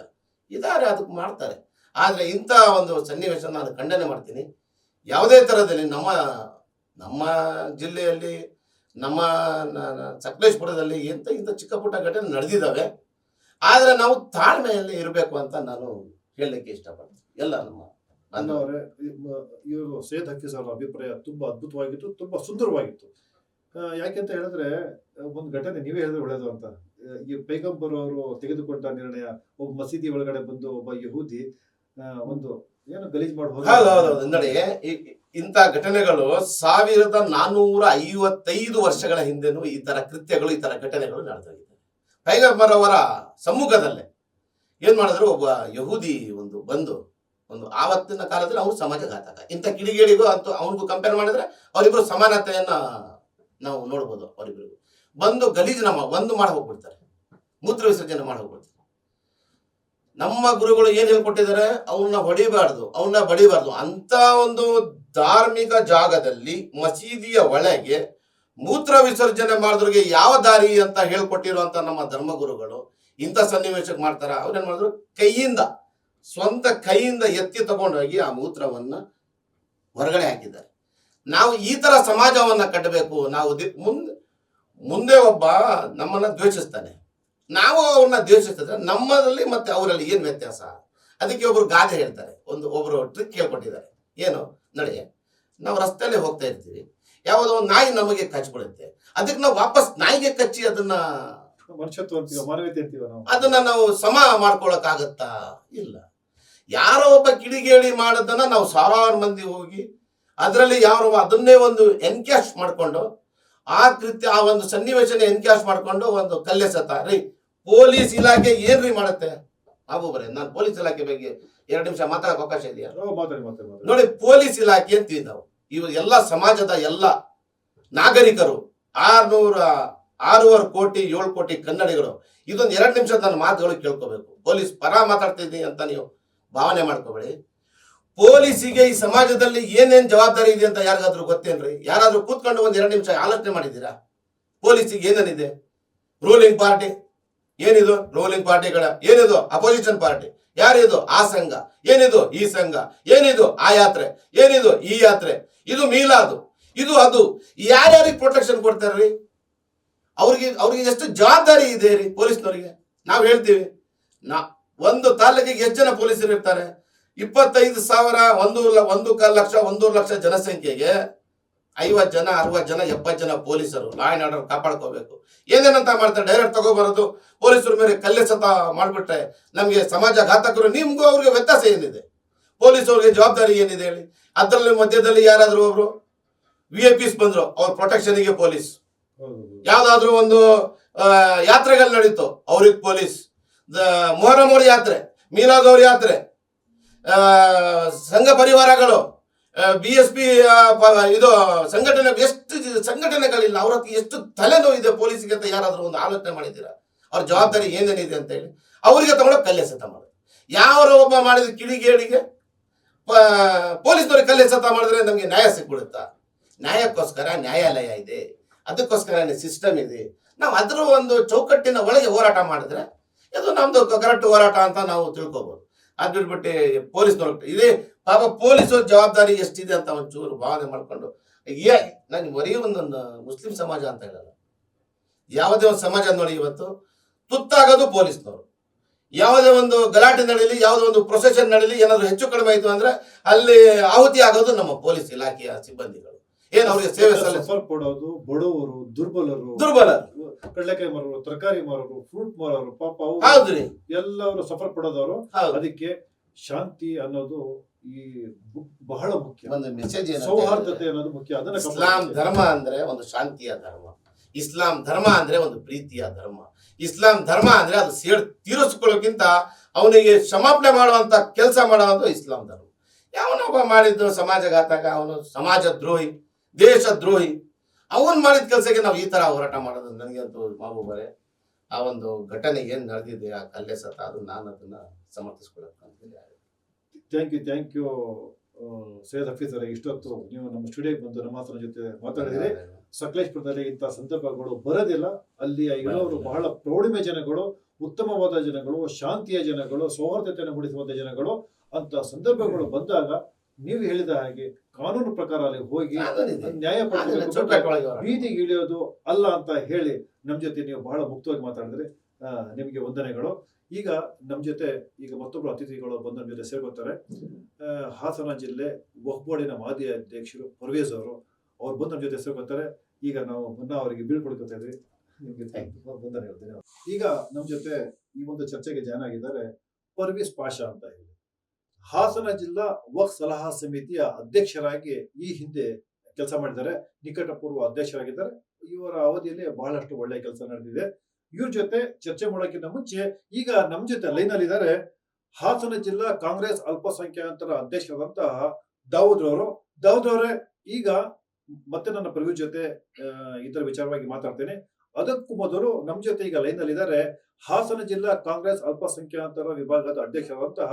ಇದಾರೆ, ಅದಕ್ಕೆ ಮಾಡ್ತಾರೆ. ಆದರೆ ಇಂಥ ಒಂದು ಸನ್ನಿವೇಶ ನಾನು ಖಂಡನೆ ಮಾಡ್ತೀನಿ. ಯಾವುದೇ ಥರದಲ್ಲಿ ನಮ್ಮ ಜಿಲ್ಲೆಯಲ್ಲಿ, ನಮ್ಮ ಸಕಲೇಶ್ಪುರದಲ್ಲಿ ಇಂಥ ಚಿಕ್ಕ ಪುಟ್ಟ ಘಟನೆ ನಡೆದಿದ್ದಾವೆ. ಆದರೆ ನಾವು ತಾಳ್ಮೆಯಲ್ಲಿ ಇರಬೇಕು ಅಂತ ನಾನು ಹೇಳಲಿಕ್ಕೆ ಇಷ್ಟಪಡ್ತೀನಿ. ಎಲ್ಲ ನನ್ನವರೇ, ಇವರು ಸೈಯದ್ ಹಫೀಜ್ ಅವರ ಅಭಿಪ್ರಾಯ ತುಂಬಾ ಅದ್ಭುತವಾಗಿತ್ತು, ತುಂಬಾ ಸುಂದರವಾಗಿತ್ತು. ಯಾಕೆಂತ ಹೇಳಿದ್ರೆ, ಒಂದು ಘಟನೆ ನೀವೇ ಹೇಳಿದ್ರೆ ಒಳ್ಳೇದು ಅಂತ. ಈ ಪೈಗಂಬರ್ ಅವರು ತೆಗೆದುಕೊಂಡ ನಿರ್ಣಯ, ಒಬ್ಬ ಮಸೀದಿ ಒಳಗಡೆ ಬಂದು ಒಬ್ಬ ಯಹೂದಿ ಒಂದು ಏನು ಗಲೀಜ್ ಮಾಡಿ ನೋಡಿ, ಇಂಥ ಘಟನೆಗಳು 1455 ವರ್ಷಗಳ ಹಿಂದೆನೂ ಈ ತರ ಕೃತ್ಯಗಳು, ಈ ತರ ಘಟನೆಗಳು ನಡೆದಿವೆ. ಪೈಗಂಬರ್ ಅವರ ಸಮ್ಮುಖದಲ್ಲೇ ಏನ್ ಮಾಡಿದ್ರು, ಒಬ್ಬ ಯಹೂದಿ ಬಂದು ಆವತ್ತಿನ ಕಾಲದಲ್ಲಿ ಅವ್ರು ಸಮಾಜಘಾತಕ. ಇಂಥ ಕಿಡಿಗೇಡಿಗೂ ಅಂತೂ ಅವನಿಗೂ ಕಂಪೇರ್ ಮಾಡಿದ್ರೆ ಅವರಿಬ್ರು ಸಮಾನತೆಯನ್ನ ನಾವು ನೋಡ್ಬೋದು. ಅವರಿಬ್ರಿಗೂ ಬಂದು ಗಲೀಜ್ ಮಾಡಿ ಹೋಗ್ಬಿಡ್ತಾರೆ, ಮೂತ್ರ ವಿಸರ್ಜನೆ ಮಾಡಿ ಹೋಗ್ಬಿಡ್ತಾರೆ. ನಮ್ಮ ಗುರುಗಳು ಏನ್ ಹೇಳ್ಕೊಟ್ಟಿದ್ದಾರೆ, ಅವನ್ನ ಹೊಡಿಬಾರ್ದು, ಅವನ್ನ ಬಡಿಬಾರ್ದು. ಅಂತ ಒಂದು ಧಾರ್ಮಿಕ ಜಾಗದಲ್ಲಿ ಮಸೀದಿಯ ಒಳಗೆ ಮೂತ್ರ ವಿಸರ್ಜನೆ ಮಾಡಿದ್ರಿಗೆ ಯಾವ ದಾರಿ ಅಂತ ಹೇಳ್ಕೊಟ್ಟಿರುವಂತ ನಮ್ಮ ಧರ್ಮಗುರುಗಳು ಇಂಥ ಸನ್ನಿವೇಶಕ್ಕೆ ಮಾಡ್ತಾರ. ಅವ್ರೇನ್ ಮಾಡಿದ್ರು, ಸ್ವಂತ ಕೈಯಿಂದ ಎತ್ತಿ ತಗೊಂಡೋಗಿ ಆ ಮೂತ್ರವನ್ನ ಹೊರಗಡೆ ಹಾಕಿದ್ದಾರೆ. ನಾವು ಈ ತರ ಸಮಾಜವನ್ನ ಕಟ್ಟಬೇಕು. ನಾವು ಮುಂದೆ ಒಬ್ಬ ನಮ್ಮನ್ನ ದ್ವೇಷಿಸ್ತಾನೆ, ನಾವು ಅವ್ರನ್ನ ದ್ವೇಷಿಸಿದ್ರೆ ನಮ್ಮಲ್ಲಿ ಮತ್ತೆ ಅವರಲ್ಲಿ ಏನ್ ವ್ಯತ್ಯಾಸ? ಅದಕ್ಕೆ ಒಬ್ರು ಗಾದೆ ಹೇಳ್ತಾರೆ, ಒಬ್ರು ಟ್ರಿಕ್ ಹೇಳ್ಕೊಟ್ಟಿದ್ದಾರೆ. ಏನು ನೋಡಿ, ನಾವು ರಸ್ತೆಯಲ್ಲಿ ಹೋಗ್ತಾ ಇರ್ತೀವಿ, ಯಾವುದೋ ಒಂದು ನಾಯಿ ನಮಗೆ ಕಚ್ಬಿಡುತ್ತೆ, ಅದಕ್ಕೆ ನಾವು ವಾಪಸ್ ನಾಯಿಗೆ ಕಚ್ಚಿ ಅದನ್ನ ಮನುಷ್ಯತ್ವ ಅಂತೀವ, ಮಾನವೀಯತೆ ಅಂತೀವ ನಾವು. ಅದನ್ನ ನಾವು ಸಮ ಮಾಡ್ಕೊಳಕ್ಕಾಗತ್ತಾ? ಇಲ್ಲ. ಯಾರೋ ಒಬ್ಬ ಕಿಡಿಗೇಡಿ ಮಾಡೋದನ್ನ ನಾವು ಸಾವಿರಾರು ಮಂದಿ ಹೋಗಿ ಅದರಲ್ಲಿ ಯಾರೋ ಅದನ್ನೇ ಒಂದು ಎನ್ಕ್ಯಾಶ್ ಮಾಡ್ಕೊಂಡು ಆ ಕೃತ್ಯ ಆ ಒಂದು ಸನ್ನಿವೇಶನ ಎನ್ಕ್ಯಾಶ್ ಮಾಡ್ಕೊಂಡು ಒಂದು ಕಲ್ಲೆಸತ ರೀ. ಪೊಲೀಸ್ ಇಲಾಖೆ ಏನ್ರಿ ಮಾಡುತ್ತೆ? ಬರೇ ನಾನು ಪೊಲೀಸ್ ಇಲಾಖೆ ಬಗ್ಗೆ 2 ನಿಮಿಷ ಮಾತಾಡೋಕೆ ಅವಕಾಶ ಇದೆಯಾ? ನೋಡಿ, ಪೊಲೀಸ್ ಇಲಾಖೆ ಅಂತೀವಿ ನಾವು. ಇವರು ಎಲ್ಲ ಸಮಾಜದ ಎಲ್ಲ ನಾಗರಿಕರು 6.5 ಕೋಟಿ 7 ಕೋಟಿ ಕನ್ನಡಿಗರು ಇದೊಂದು 2 ನಿಮಿಷ ನನ್ನ ಮಾತುಗಳು ಕೇಳ್ಕೋಬೇಕು. ಪೊಲೀಸ್ ಪರ ಮಾತಾಡ್ತಿದ್ದೀನಿ ಅಂತ ನೀವು ಭಾವನೆ ಮಾಡ್ಕೋಬೇಡಿ. ಪೊಲೀಸಿಗೆ ಈ ಸಮಾಜದಲ್ಲಿ ಏನೇನ್ ಜವಾಬ್ದಾರಿ ಇದೆ ಅಂತ ಯಾರಿಗಾದ್ರೂ ಗೊತ್ತೇನ್ರಿ? ಯಾರಾದ್ರೂ ಕೂತ್ಕೊಂಡು ಒಂದ್ 2 ನಿಮಿಷ ಆಲೋಚನೆ ಮಾಡಿದ್ದೀರಾ? ಪೊಲೀಸಿಗೆ ಏನೇನಿದೆ? ರೂಲಿಂಗ್ ಪಾರ್ಟಿ ಏನಿದು? ರೂಲಿಂಗ್ ಪಾರ್ಟಿಗಳ ಏನಿದು? ಅಪೋಸಿಷನ್ ಪಾರ್ಟಿ ಯಾರಿದು? ಆ ಸಂಘ ಏನಿದು? ಈ ಸಂಘ ಏನಿದು? ಆ ಯಾತ್ರೆ ಏನಿದು? ಈ ಯಾತ್ರೆ ಇದು ಮೀಲಾದು ಇದು ಅದು. ಯಾರ್ಯಾರಿಗೆ ಪ್ರೊಟೆಕ್ಷನ್ ಕೊಡ್ತಾರ್ರಿ? ಅವ್ರಿಗೆ ಎಷ್ಟು ಜವಾಬ್ದಾರಿ ಇದೆ ರೀ ಪೊಲೀಸ್ನವರಿಗೆ? ನಾವು ಹೇಳ್ತೀವಿ, ಒಂದು ತಾಲೂಕಿಗೆ ಎಷ್ಟು ಜನ ಪೊಲೀಸರು ಇರ್ತಾರೆ? 25,000, 1.25 ಲಕ್ಷ 1.5 ಲಕ್ಷ ಜನಸಂಖ್ಯೆಗೆ 50 ಜನ 60 ಜನ 70 ಜನ ಪೊಲೀಸರು ಲಾ ಅಂಡ್ ಆರ್ಡರ್ ಕಾಪಾಡ್ಕೋಬೇಕು. ಏನೇನಂತ ಮಾಡ್ತಾರೆ? ಡೈರೆಕ್ಟ್ ತಗೋಬರೋದು, ಪೊಲೀಸರ ಮೇಲೆ ಕಲ್ಲೆಸತ ಮಾಡ್ಬಿಟ್ರೆ ನಮಗೆ ಸಮಾಜ ಘಾತಕರು. ನಿಮ್ಗೂ ಅವ್ರಿಗೆ ವ್ಯತ್ಯಾಸ ಏನಿದೆ? ಪೊಲೀಸ್ ಅವ್ರಿಗೆ ಜವಾಬ್ದಾರಿ ಏನಿದೆ ಹೇಳಿ? ಅದರಲ್ಲಿ ಮಧ್ಯದಲ್ಲಿ ಯಾರಾದ್ರೂ ಒಬ್ರು VIPs ಬಂದ್ರು, ಅವ್ರ ಪ್ರೊಟೆಕ್ಷನ್ಗೆ ಪೊಲೀಸ್. ಯಾವ್ದಾದ್ರು ಒಂದು ಯಾತ್ರೆಗಳು ನಡೀತು, ಅವ್ರಿಗೆ ಪೊಲೀಸ್. ಮೊಹರಂ ಅವ್ರ ಯಾತ್ರೆ, ಮೀಲಾದ್ ಅವ್ರ ಯಾತ್ರೆ, ಸಂಘ ಪರಿವಾರಗಳು, BSP ಇದು ಸಂಘಟನೆ, ಎಷ್ಟು ಸಂಘಟನೆಗಳಿಲ್ಲ, ಅವ್ರ ಹತ್ರ ಎಷ್ಟು ತಲೆನೋವು ಇದೆ ಪೊಲೀಸಿಗೆ ಅಂತ ಯಾರಾದ್ರೂ ಒಂದು ಆಲೋಚನೆ ಮಾಡಿದ್ದೀರಾ? ಅವ್ರ ಜವಾಬ್ದಾರಿ ಏನೇನಿದೆ ಅಂತ ಹೇಳಿ ಅವರಿಗೆ ತಗೊಂಡೋಗಿ ಕಲ್ಲೆಸತ ಮಾಡೋದು. ಯಾರೋ ಒಬ್ಬ ಮಾಡಿದ ಕಿಡಿಗೇಡಿಗೆ ಪೊಲೀಸ್ನವ್ರಿಗೆ ಕಲ್ಲೆಸತ ಮಾಡಿದ್ರೆ ನಮಗೆ ನ್ಯಾಯ ಸಿಕ್ಬಿಡುತ್ತಾ? ನ್ಯಾಯಕ್ಕೋಸ್ಕರ ನ್ಯಾಯಾಲಯ ಇದೆ, ಅದಕ್ಕೋಸ್ಕರ ಸಿಸ್ಟಮ್ ಇದೆ. ನಾವು ಅದರ ಒಂದು ಚೌಕಟ್ಟಿನ ಒಳಗೆ ಹೋರಾಟ ಮಾಡಿದ್ರೆ ಇದು ನಮ್ದು ಕರೆಕ್ಟ್ ಹೋರಾಟ ಅಂತ ನಾವು ತಿಳ್ಕೊಬಹುದು. ಅದು ಬಿಟ್ಬಿಟ್ಟು ಪೊಲೀಸ್ನವ್ರು ಇದೇ ಪಾಪ ಪೊಲೀಸರ ಜವಾಬ್ದಾರಿ ಎಷ್ಟಿದೆ ಅಂತ ಒಂಚೂರು ಭಾವನೆ ಮಾಡ್ಕೊಂಡು ನಾನು ಬರೀ ಒಂದೊಂದು ಮುಸ್ಲಿಂ ಸಮಾಜ ಅಂತ ಹೇಳಲ್ಲ, ಯಾವುದೇ ಒಂದು ಸಮಾಜ ನೋಡಿ ಇವತ್ತು ತುತ್ತಾಗೋದು ಪೊಲೀಸ್ನವರು. ಯಾವುದೇ ಒಂದು ಗಲಾಟೆ ನಡೀಲಿ, ಯಾವುದೇ ಒಂದು ಪ್ರೊಸೆಷನ್ ನಡೀಲಿ, ಏನಾದ್ರು ಹೆಚ್ಚು ಕಡಿಮೆ ಆಯ್ತು ಅಂದ್ರೆ ಅಲ್ಲಿ ಆಹುತಿ ಆಗೋದು ನಮ್ಮ ಪೊಲೀಸ್ ಇಲಾಖೆಯ ಸಿಬ್ಬಂದಿಗಳು. ಏನ್ ಅವ್ರಿಗೆ ಸೇವೆ ಕೊಡೋದು, ಬಡವರು, ದುರ್ಬಲರು, ಕಡಲೆಕಾಯಿ ಮಾರೋರು, ತರಕಾರಿ ಮಾರೋರು, ಫ್ರೂಟ್ ಮಾರೋರು, ಪಾಪ ಹೌದ್ರಿ ಎಲ್ಲರೂ ಸಫರ್ ಪಡೋದವರು. ಅದಕ್ಕೆ ಶಾಂತಿ ಅನ್ನೋದು ಈ ಬಹಳ ಮುಖ್ಯ. ಒಂದು ಮೆಸೇಜ್, ಸೌಹಾರ್ದತೆ ಅನ್ನೋದು ಮುಖ್ಯ. ಅದನ್ನ ಇಸ್ಲಾಂ ಧರ್ಮ ಅಂದ್ರೆ ಒಂದು ಶಾಂತಿಯ ಧರ್ಮ. ಇಸ್ಲಾಂ ಧರ್ಮ ಅಂದ್ರೆ ಒಂದು ಪ್ರೀತಿಯ ಧರ್ಮ. ಇಸ್ಲಾಂ ಧರ್ಮ ಅಂದ್ರೆ ಅದು ತೀರಿಸ್ಕೊಳ್ಳೋಕ್ಕಿಂತ ಅವನಿಗೆ ಕ್ಷಮಾಪಣೆ ಮಾಡುವಂತ ಕೆಲಸ ಮಾಡುವಂತ ಇಸ್ಲಾಂ ಧರ್ಮ. ಯಾವನೊಬ್ಬ ಮಾಡಿದ್ದು ಸಮಾಜಘಾತಕ, ಅವನು ಸಮಾಜ ದ್ರೋಹಿ, ದೇಶ ದ್ರೋಹಿ, ಅವನ್ ಮಾಡಿದ ಕೆಲಸಕ್ಕೆ ನಾವು ಈ ತರ ಹೋರಾಟ ಮಾಡೋದು ನನಗಂತೂ ಮಾಬೂಬರೇ ಆ ಒಂದು ಘಟನೆ ಏನ್ ನಡೆದಿದೆ, ಆ ಕಲ್ಲೆಸತ, ಅದು ನಾನು ಅದನ್ನ ಸಮರ್ಥಿಸ್ಕೊಳ್ಳೋಕೆ ಥ್ಯಾಂಕ್ ಯು ಸೈಯದ್ ಹಫೀಜ್ ಅವರೇ. ಇಷ್ಟೊತ್ತು ನೀವು ನಮ್ಮ ಸ್ಟುಡಿಯೋಗೆ ಬಂದು ನಮ್ಮ ಜೊತೆ ಮಾತಾಡಿದ್ರೆ. ಸಕಲೇಶ್ಪುರದಲ್ಲಿ ಇಂತಹ ಸಂದರ್ಭಗಳು ಬರೋದಿಲ್ಲ. ಅಲ್ಲಿ ಇರೋರು ಬಹಳ ಪ್ರೌಢಿಮೆ ಜನಗಳು, ಉತ್ತಮವಾದ ಜನಗಳು, ಶಾಂತಿಯ ಜನಗಳು, ಸೌಹಾರ್ದತೆಯನ್ನು ಮೂಡಿಸುವಂತ ಜನಗಳು. ಅಂತ ಸಂದರ್ಭಗಳು ಬಂದಾಗ ನೀವು ಹೇಳಿದ ಹಾಗೆ ಕಾನೂನು ಪ್ರಕಾರ ಅಲ್ಲಿ ಹೋಗಿ ನ್ಯಾಯ ಪಡೆಯಬೇಕು, ಬೀದಿಗೆ ಇಳಿಯೋದು ಅಲ್ಲ ಅಂತ ಹೇಳಿ ನಮ್ಮ ಜೊತೆ ನೀವು ಬಹಳ ಮುಕ್ತವಾಗಿ ಮಾತಾಡಿದ್ರೆ ನಿಮಗೆ ವಂದನೆಗಳು. ಈಗ ನಮ್ಮ ಜೊತೆ ಮತ್ತೊಬ್ಬರು ಅತಿಥಿಗಳು ಬಂದು ನಮ್ಮ ಜೊತೆ ಸೇರ್ಕೊತಾರೆ. ಹಾಸನ ಜಿಲ್ಲೆ ವಕ್ಫ್ ಬೋರ್ಡಿನ ಮಾಜಿ ಅಧ್ಯಕ್ಷರು ಪರ್ವೇಜ್ ಅವರು ಬಂದು ನಮ್ಮ ಜೊತೆ ಸೇರ್ಕೊತಾರೆ. ಈಗ ನಾವು ಅವರಿಗೆ ಬೀಳ್ಕೊಡ್ಕೊತಾ ಇದ್ವಿ. ನಿಮಗೆ ವಂದನೆಗಳು. ಈಗ ನಮ್ಮ ಜೊತೆ ಈ ಒಂದು ಚರ್ಚೆಗೆ ಜಾಯ್ನ್ ಆಗಿದ್ದಾರೆ ಪರ್ವೇಜ್ ಪಾಷಾ ಅಂತ ಹೇಳಿ. ಹಾಸನ ಜಿಲ್ಲಾ ವಕ್ಫ್ ಸಲಹಾ ಸಮಿತಿಯ ಅಧ್ಯಕ್ಷರಾಗಿ ಈ ಹಿಂದೆ ಕೆಲಸ ಮಾಡಿದ್ದಾರೆ, ನಿಕಟ ಪೂರ್ವ ಅಧ್ಯಕ್ಷರಾಗಿದ್ದಾರೆ. ಇವರ ಅವಧಿಯಲ್ಲಿ ಬಹಳಷ್ಟು ಒಳ್ಳೆಯ ಕೆಲಸ ನಡೆದಿದೆ. ಇವ್ರ ಜೊತೆ ಚರ್ಚೆ ಮಾಡೋಕ್ಕಿಂತ ಮುಂಚೆ ಈಗ ನಮ್ಮ ಜೊತೆ ಲೈನ್ ಅಲ್ಲಿ ಇದ್ದಾರೆ ಹಾಸನ ಜಿಲ್ಲಾ ಕಾಂಗ್ರೆಸ್ ಅಲ್ಪಸಂಖ್ಯಾತರ ಅಧ್ಯಕ್ಷರಾದಂತಹ ದಾವೂದ್ ಅವರು. ದಾವೂದ್ ಅವರೇ, ಈಗ ಮತ್ತೆ ನನ್ನ ಪ್ರವೀಣ್ ಜೊತೆ ಇತರ ವಿಚಾರವಾಗಿ ಮಾತಾಡ್ತೇನೆ. ಅದಕ್ಕೂ ಮೊದಲು ನಮ್ಮ ಜೊತೆ ಈಗ ಲೈನ್ ಅಲ್ಲಿ ಇದ್ದಾರೆ ಹಾಸನ ಜಿಲ್ಲಾ ಕಾಂಗ್ರೆಸ್ ಅಲ್ಪಸಂಖ್ಯಾತರ ವಿಭಾಗದ ಅಧ್ಯಕ್ಷರಾದಂತಹ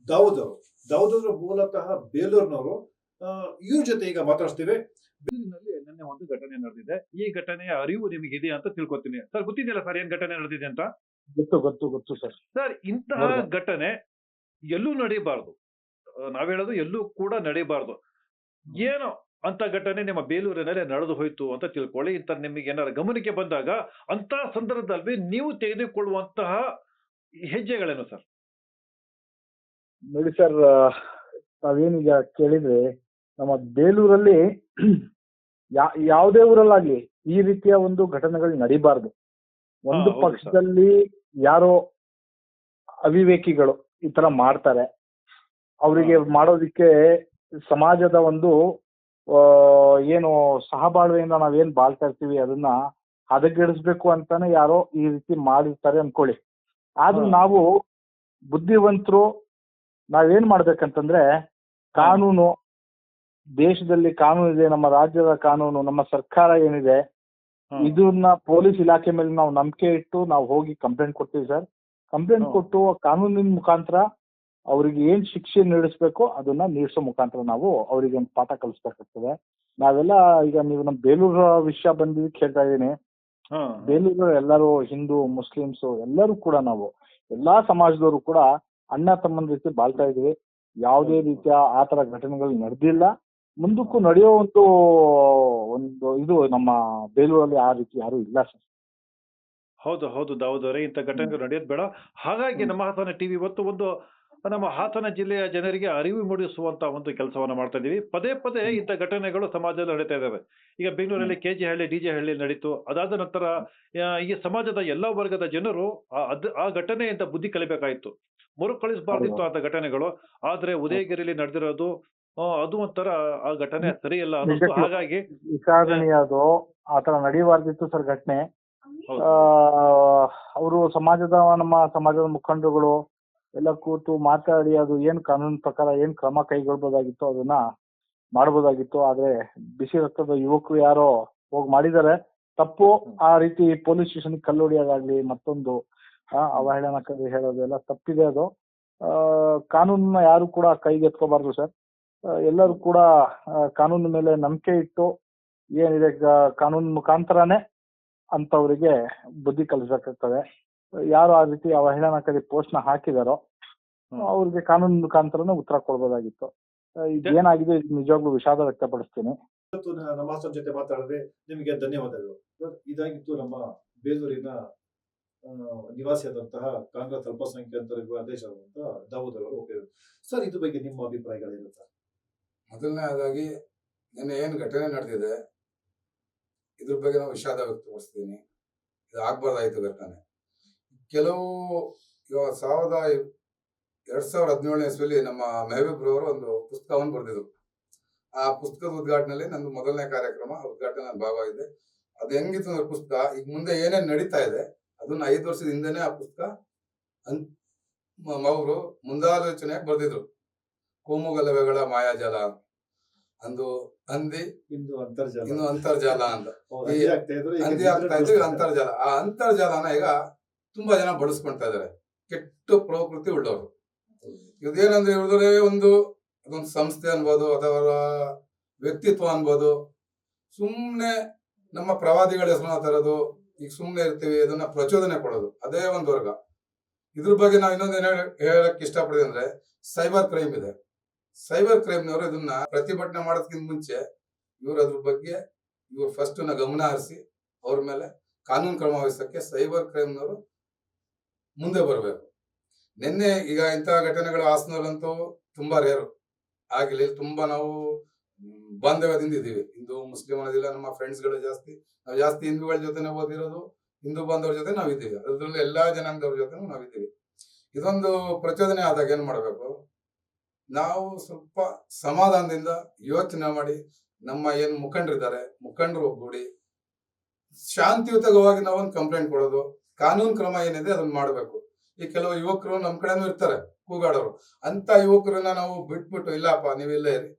ದಾವೂದ್ ಅವರು ಮೂಲತಃ ಬೇಲೂರಿನವರು. ಇವ್ರ ಜೊತೆ ಈಗ ಮಾತಾಡ್ತೀವಿ. ಬೇಲೂರಿನಲ್ಲಿ ನಿನ್ನೆ ಒಂದು ಘಟನೆ ನಡೆದಿದೆ. ಈ ಘಟನೆಯ ಅರಿವು ನಿಮಗೆ ಇದೆ ಅಂತ ತಿಳ್ಕೊತೀನಿ. ಸರ್, ಗೊತ್ತಿದೆಯಲ್ಲ ಸರ್ ಏನ್ ಘಟನೆ ನಡೆದಿದೆ ಅಂತ? ಗೊತ್ತು ಸರ್. ಸರ್, ಇಂತಹ ಘಟನೆ ಎಲ್ಲೂ ನಡೀಬಾರ್ದು. ನಾವ್ ಹೇಳೋದು ಎಲ್ಲೂ ಕೂಡ ನಡೀಬಾರ್ದು. ಏನೋ ಅಂತ ಘಟನೆ ನಿಮ್ಮ ಬೇಲೂರಿನಲ್ಲಿ ನಡೆದು ಹೋಯ್ತು ಅಂತ ತಿಳ್ಕೊಳ್ಳಿ. ಇಂತ ನಿಮಗೆ ಏನಾರ ಗಮನಕ್ಕೆ ಬಂದಾಗ ಅಂತ ಸಂದರ್ಭದಲ್ಲಿ ನೀವು ತೆಗೆದುಕೊಳ್ಳುವಂತಹ ಹೆಜ್ಜೆಗಳೇನು ಸರ್? ನೋಡಿ ಸರ್, ನಾವೇನೀಗ ಕೇಳಿದ್ರೆ ನಮ್ಮ ಬೇಲೂರಲ್ಲಿ ಯಾವುದೇ ಊರಲ್ಲಾಗ್ಲಿ ಈ ರೀತಿಯ ಒಂದು ಘಟನೆಗಳು ನಡಿಬಾರ್ದು. ಒಂದು ಹೌದು ಸರ್. ಪಕ್ಷದಲ್ಲಿ ಯಾರೋ ಅವಿವೇಕಿಗಳು ಈ ತರ ಮಾಡ್ತಾರೆ, ಅವರಿಗೆ ಮಾಡೋದಿಕ್ಕೆ ಸಮಾಜದ ಒಂದು ಏನು ಸಹಬಾಳ್ವೆಯಿಂದ ನಾವೇನ್ ಬಾಳ್ತಾ ಇರ್ತೀವಿ ಅದನ್ನ ಹದಗೆಡಿಸ್ಬೇಕು ಅಂತಾನೆ ಯಾರೋ ಈ ರೀತಿ ಮಾಡಿರ್ತಾರೆ ಅನ್ಕೊಳ್ಳಿ. ಆದ್ರೂ ನಾವು ಬುದ್ಧಿವಂತರು ನಾವೇನ್ ಮಾಡ್ಬೇಕಂತಂದ್ರೆ, ಕಾನೂನು, ದೇಶದಲ್ಲಿ ಕಾನೂನು ಇದೆ, ನಮ್ಮ ರಾಜ್ಯದ ಕಾನೂನು, ನಮ್ಮ ಸರ್ಕಾರ ಏನಿದೆ, ಇದನ್ನ ಪೊಲೀಸ್ ಇಲಾಖೆ ಮೇಲೆ ನಾವು ನಂಬಿಕೆ ಇಟ್ಟು ನಾವು ಹೋಗಿ ಕಂಪ್ಲೇಂಟ್ ಕೊಡ್ತೀವಿ ಸರ್. ಕಂಪ್ಲೇಂಟ್ ಕೊಟ್ಟು ಕಾನೂನಿನ ಮುಖಾಂತರ ಅವ್ರಿಗೆ ಏನ್ ಶಿಕ್ಷೆ ನೀಡಿಸ್ಬೇಕೋ ಅದನ್ನ ನೀಡಿಸೋ ಮುಖಾಂತರ ನಾವು ಅವರಿಗೆ ಒಂದು ಪಾಠ ಕಲಿಸ್ಬೇಕಾಗ್ತದೆ. ನಾವೆಲ್ಲ ಈಗ ನೀವು ನಮ್ಮ ಬೇಲೂರು ವಿಷಯ ಬಂದಿದ್ದಕ್ಕೆ ಹೇಳ್ತಾ ಇದ್ದೀನಿ. ಬೇಲೂರು ಎಲ್ಲರೂ ಹಿಂದೂ ಮುಸ್ಲಿಮ್ಸು ಎಲ್ಲರೂ ಕೂಡ ನಾವು ಎಲ್ಲಾ ಸಮಾಜದವರು ಕೂಡ ಅಣ್ಣ ತಮ್ಮನ ರೀತಿ ಬಾಳ್ತಾ ಇದೀವಿ. ಯಾವುದೇ ರೀತಿಯ ಆ ತರ ಘಟನೆಗಳು ನಡೆದಿಲ್ಲ, ಮುಂದಕ್ಕೂ ನಡೆಯೋ ಒಂದು ಇದು ನಮ್ಮ ಬೇಲೂರಲ್ಲಿ ಆ ರೀತಿ ಯಾರು ಇಲ್ಲ ಸರ್. ಹೌದು ದಾವೂದ್ ಅವರೇ, ಇಂಥ ಘಟನೆಗಳು ನಡೆಯೋದು ಬೇಡ. ಹಾಗಾಗಿ ನಮ್ಮ ಹಾಸನ ಟಿವಿ ಇವತ್ತು ಒಂದು ನಮ್ಮ ಹಾಸನ ಜಿಲ್ಲೆಯ ಜನರಿಗೆ ಅರಿವು ಮೂಡಿಸುವಂತ ಒಂದು ಕೆಲಸವನ್ನ ಮಾಡ್ತಾ ಇದೀವಿ. ಪದೇ ಇಂಥ ಘಟನೆಗಳು ಸಮಾಜದಲ್ಲಿ ನಡೀತಾ ಇದಾವೆ. ಈಗ ಬೆಂಗಳೂರಲ್ಲಿ KG ಹಳ್ಳಿ DJ ಹಳ್ಳಿ ನಡೀತು. ಅದಾದ ನಂತರ ಈ ಸಮಾಜದ ಎಲ್ಲಾ ವರ್ಗದ ಜನರು ಆ ಘಟನೆಯಿಂದ ಬುದ್ಧಿ ಕಲಿಬೇಕಾಯ್ತು, ಮರುಕಳಿಸಬಾರ್ದಿತ್ತು ಅಂತ ಘಟನೆಗಳು. ಆದ್ರೆ ಉದಯಗಿರಿಯಲ್ಲಿ ನಡೆದಿರೋದು ಅದು ಒಂಥರ ಆ ಘಟನೆ ಸರಿಯಲ್ಲ ಅನ್ನಿಸ್ತು. ಹಾಗಾಗಿ ವಿಚಾರಣೆ ಅದು ಆತರ ನಡೆಯಬಾರ್ದಿತ್ತು ಸರ್ ಘಟನೆ. ಅವರು ನಮ್ಮ ಸಮಾಜದ ಮುಖಂಡರುಗಳು ಎಲ್ಲ ಕೂತು ಮಾತಾಡಿ ಅದು ಏನ್ ಕಾನೂನು ಪ್ರಕಾರ ಏನ್ ಕ್ರಮ ಕೈಗೊಳ್ಬೋದಾಗಿತ್ತು ಅದನ್ನ ಮಾಡ್ಬೋದಾಗಿತ್ತು. ಆದ್ರೆ ಬಿಸಿ ರಕ್ತದ ಯುವಕರು ಯಾರೋ ಹೋಗಿ ಮಾಡಿದ್ದಾರೆ ತಪ್ಪು. ಆ ರೀತಿ ಪೊಲೀಸ್ ಸ್ಟೇಷನ್ ಕಲ್ಲೊಡಿಯೋದಾಗ್ಲಿ ಮತ್ತೊಂದು ಅವಹೇಳನಕಾರಿ ಹೇಳೋದೆಲ್ಲ ತಪ್ಪಿದೆ. ಅದು ಕಾನೂನನ್ನ ಯಾರು ಕೂಡ ಕೈಗೆ ಎತ್ಕೋಬಾರ್ದು ಸರ್. ಎಲ್ಲರೂ ಕೂಡ ಕಾನೂನು ಮೇಲೆ ನಂಬಿಕೆ ಇಟ್ಟು ಏನಿದೆ ಕಾನೂನು ಮುಖಾಂತರನೇ ಅಂತವರಿಗೆ ಬುದ್ಧಿ ಕಲಿಸಬೇಕಾಗ್ತದೆ. ಯಾರು ಆ ರೀತಿ ಅವಹೇಳನಕಾರಿ ಪೋಸ್ಟ್ ನ ಹಾಕಿದಾರೋ ಅವ್ರಿಗೆ ಕಾನೂನು ಮುಖಾಂತರನೇ ಉತ್ತರ ಕೊಡ್ಬೋದಾಗಿತ್ತು. ಇದೇನಾಗಿದೆ ನಿಜವಾಗ್ಲೂ ವಿಷಾದ ವ್ಯಕ್ತಪಡಿಸ್ತೀನಿ. ಇವತ್ತು ನಮ್ಮ ಹಾಸನ ಜೊತೆ ಮಾತಾಡಿದ್ರೆ ನಿಮಗೆ ಧನ್ಯವಾದಗಳು. ಇದಾಗಿತ್ತು ನಮ್ಮ ಬೇಲೂರಿನ ನಿವಾಸಿಯಾದಂತಹ ಕಾಂಗ್ರೆಸ್ ಅಲ್ಪಸಂಖ್ಯಾತರಿಗೂ ಅಧ್ಯಕ್ಷರಾದಂತಹ ದಾವೂದ್ ಅವರು. ಸರ್, ಇದ್ರ ಬಗ್ಗೆ ನಿಮ್ಮ ಅಭಿಪ್ರಾಯಗಳೇನು ಸರ್? ಮೊದಲನೇದಾಗಿ ನಿನ್ನೆ ಏನು ಘಟನೆ ನಡೆದಿದೆ ಇದ್ರ ಬಗ್ಗೆ ನಾವು ವಿಷಾದ ವ್ಯಕ್ತಪಡಿಸ್ತೀನಿ. ಇದು ಆಗ್ಬಾರ್ದಾಯ್ತು ಘಟನೆ. ಕೆಲವು ಇವಾಗ 2017ನೇ ಇಸ್ವಿಯಲ್ಲಿ ನಮ್ಮ ಮೆಹಬೂಬ್ರವರು ಒಂದು ಪುಸ್ತಕವನ್ನು ಬರೆದಿದ್ರು. ಆ ಪುಸ್ತಕದ ಉದ್ಘಾಟನೆಯಲ್ಲಿ ನಂದು ಮೊದಲನೇ ಕಾರ್ಯಕ್ರಮ ಉದ್ಘಾಟನೆ ನಾನು ಭಾಗವಾಗಿದ್ದೆ. ಅದು ಹೆಂಗಿತ್ತು ಅಂದ್ರೆ ಪುಸ್ತಕ ಈಗ ಮುಂದೆ ಏನೇನು ನಡೀತಾ ಇದೆ ಅದನ್ನ 5 ವರ್ಷದ ಹಿಂದೆನೆ ಆ ಪುಸ್ತಕ ಅವರು ಮುಂದಾಲೋಚನೆಯಾಗಿ ಬರೆದಿದ್ರು. ಕೋಮುಗಲಭೆಗಳ ಮಾಯಾಜಾಲ ಅಂದು ಹಂದಿ ಇಂದು ಅಂತರ್ಜಾಲ, ಇನ್ನು ಅಂತರ್ಜಾಲ ಅಂತ ಹಂದಿ ಆಗ್ತಾ ಇದ್ರು. ಅಂತರ್ಜಾಲ, ಆ ಅಂತರ್ಜಾಲನ ಈಗ ತುಂಬಾ ಜನ ಬಳಸ್ಕೊಳ್ತಾ ಇದಾರೆ, ಕೆಟ್ಟ ಪ್ರಕೃತಿ ಉಳ್ಳವರು. ಇದೇನಂದ್ರೆ ಇವ್ರದೇ ಅದೊಂದು ಸಂಸ್ಥೆ ಅನ್ಬೋದು ಅಥವಾ ವ್ಯಕ್ತಿತ್ವ ಅನ್ಬೋದು. ಸುಮ್ನೆ ನಮ್ಮ ಪ್ರವಾದಿಗಳ ಹೆಸರನ್ನ ತರೋದು, ಈಗ ಸುಮ್ನೆ ಇರ್ತೀವಿ ಅದನ್ನ ಪ್ರಚೋದನೆ ಕೊಡೋದು, ಅದೇ ಒಂದು ವರ್ಗ. ಇದ್ರ ಬಗ್ಗೆ ನಾವು ಇನ್ನೊಂದೇನು ಹೇಳಕ್ ಇಷ್ಟಪಡ್ತೀವಿ ಅಂದ್ರೆ ಸೈಬರ್ ಕ್ರೈಮ್ ಇದೆ. ಸೈಬರ್ ಕ್ರೈಮ್ನವರು ಇದನ್ನ ಪ್ರತಿಭಟನೆ ಮಾಡೋದಕ್ಕಿಂತ ಮುಂಚೆ ಅದ್ರ ಬಗ್ಗೆ ಫಸ್ಟ್ ಗಮನ ಹರಿಸಿ ಅವ್ರ ಮೇಲೆ ಕಾನೂನು ಕ್ರಮ ವಹಿಸಕ್ಕೆ ಸೈಬರ್ ಕ್ರೈಮ್ನವರು ಮುಂದೆ ಬರಬೇಕು. ನಿನ್ನೆ ಈಗ ಇಂತಹ ಘಟನೆಗಳು ಹಾಸನಲ್ಲಂತೂ ತುಂಬಾ ರೇರು ಆಗಿಲ್ಲ. ತುಂಬಾ ನಾವು ಬಾಂಧವ್ಯದಿಂದ ಇದ್ದೀವಿ. ಹಿಂದೂ ಮುಸ್ಲಿಂ ಅನ್ನೋದಿಲ್ಲ, ನಮ್ಮ ಫ್ರೆಂಡ್ಸ್ಗಳು ನಾವು ಜಾಸ್ತಿ ಹಿಂದೂಗಳ ಜೊತೆ ಓದಿರೋದು, ಹಿಂದೂ ಬಾಂಧವ್ರ ಜೊತೆ ನಾವಿದ್ದೀವಿ. ಅದ್ರಲ್ಲಿ ಎಲ್ಲಾ ಜನಾಂಗದವ್ರ ಜೊತೆ ನಾವಿದ್ದೀವಿ. ಇದೊಂದು ಪ್ರಚೋದನೆ ಆದಾಗ ಏನ್ ಮಾಡ್ಬೇಕು, ನಾವು ಸ್ವಲ್ಪ ಸಮಾಧಾನದಿಂದ ಯೋಚನೆ ಮಾಡಿ ನಮ್ಮ ಏನ್ ಮುಖಂಡರು ಒಗ್ಗೂಡಿ ಶಾಂತಿಯುತವಾಗಿ ನಾವೊಂದು ಕಂಪ್ಲೇಂಟ್ ಕೊಡೋದು, ಕಾನೂನು ಕ್ರಮ ಏನಿದೆ ಅದನ್ನ ಮಾಡ್ಬೇಕು. ಈ ಕೆಲವು ಯುವಕರು ನಮ್ ಕಡೆನೂ ಇರ್ತಾರೆ ಕೂಗಾಡೋರು. ಅಂತ ಯುವಕರನ್ನ ನಾವು ಬಿಟ್ಬಿಟ್ಟು ಇಲ್ಲಪ್ಪ ನೀವಿಲ್ಲೇ ಇರಿ,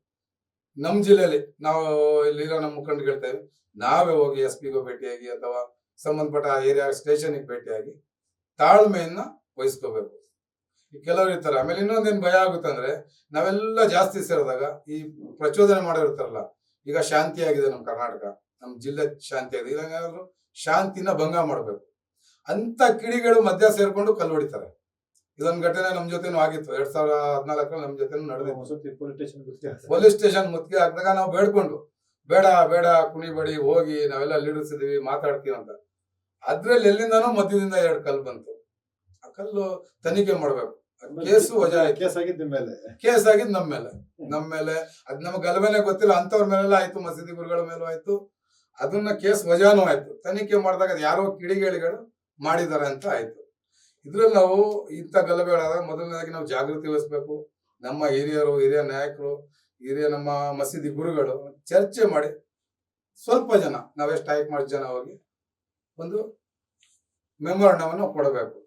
ನಮ್ ಜಿಲ್ಲೆಯಲ್ಲಿ ನಾವು ಇಲ್ಲಿರೋ ನಮ್ಮ ಮುಖಂಡರು ಹೇಳ್ತೇವೆ, ನಾವೇ ಹೋಗಿ SP ಭೇಟಿಯಾಗಿ ಅಥವಾ ಸಂಬಂಧಪಟ್ಟ ಏರಿಯಾ ಸ್ಟೇಷನ್ಗೆ ಭೇಟಿಯಾಗಿ ತಾಳ್ಮೆಯನ್ನ ವಹಿಸ್ಕೋಬೇಕು. ಕೆಲವರು ಇರ್ತಾರೆ. ಆಮೇಲೆ ಇನ್ನೊಂದೇನ್ ಭಯ ಆಗುತ್ತೆ ಅಂದ್ರೆ ನಾವೆಲ್ಲ ಜಾಸ್ತಿ ಸೇರಿದಾಗ ಈ ಪ್ರಚೋದನೆ ಮಾಡಿರ್ತಾರಲ್ಲ, ಈಗ ಶಾಂತಿ ಆಗಿದೆ ನಮ್ಮ ಕರ್ನಾಟಕ, ನಮ್ಮ ಜಿಲ್ಲೆ ಶಾಂತಿ ಆಗಿದೆ, ಇಲ್ಲಾಂದ್ರೆ ಶಾಂತಿನ ಭಂಗ ಮಾಡ್ಬೇಕು ಅಂತ ಕಿಡಿಗಳು ಮಧ್ಯ ಸೇರ್ಕೊಂಡು ಕಲ್ಲು ಹೊಡಿತಾರೆ. ಇದೊಂದು ಘಟನೆ ನಮ್ ಜೊತೆನೂ ಆಗಿತ್ತು. 2014 ನಮ್ ಜೊತೆನೂ ನಡೆದಿತ್ತು. ಪೊಲೀಸ್ ಸ್ಟೇಷನ್ ಮುತ್ತಿಗೆ ಹಾಕಿದಾಗ ನಾವು ಬೇಡ್ಕೊಂಡು ಬೇಡ ಕುಣಿಬೇಡಿ, ಹೋಗಿ ನಾವೆಲ್ಲ ಲೀಡರ್ಸ್ ಇದೀವಿ ಮಾತಾಡ್ತೀವಿ ಅಂತ. ಅದ್ರಲ್ಲಿ ಎಲ್ಲಿಂದಾನೋ ಮಧ್ಯದಿಂದ 2 ಕಲ್ಲು ಬಂತು. ಆ ಕಲ್ಲು ತನಿಖೆ ಮಾಡ್ಬೇಕು. ಕೇಸು ವಜಾ ಆಯ್ತು. ಕೇಸ್ ಆಗಿದ್ದು ನಿಮ್ಮ ಮೇಲೆ. ಕೇಸ್ ಆಗಿದ್ದು ನಮ್ಮ ಮೇಲೆ ಅದ್ ನಮ್ಗೆ ಗಲಭೆನೆ ಗೊತ್ತಿಲ್ಲ, ಅಂತವ್ರ ಮೇಲೆಲ್ಲ ಆಯ್ತು, ಮಸೀದಿ ಗುರುಗಳ ಮೇಲೂ ಆಯ್ತು, ಅದನ್ನ ಕೇಸ್ ವಜಾನೂ ಆಯ್ತು. ತನಿಖೆ ಮಾಡಿದಾಗ ಅದು ಯಾರೋ ಕಿಡಿಗೇಡಿಗಳು ಮಾಡಿದ್ದಾರೆ ಅಂತ ಆಯ್ತು. ಇದ್ರಲ್ಲಿ ನಾವು ಇಂಥ ಗಲಭೆಗಳಾದಾಗ ಮೊದಲನೇದಾಗಿ ನಾವು ಜಾಗೃತಿ ವಹಿಸ್ಬೇಕು. ನಮ್ಮ ಹಿರಿಯರು, ಹಿರಿಯ ನಾಯಕರು, ಹಿರಿಯ ನಮ್ಮ ಮಸೀದಿ ಗುರುಗಳು ಚರ್ಚೆ ಮಾಡಿ ಸ್ವಲ್ಪ ಜನ, ನಾವೆಷ್ಟು 5 ಜನ ಹೋಗಿ ಒಂದು ಮೆಮೊರಂಡಮನ್ನು ಕೊಡಬೇಕು.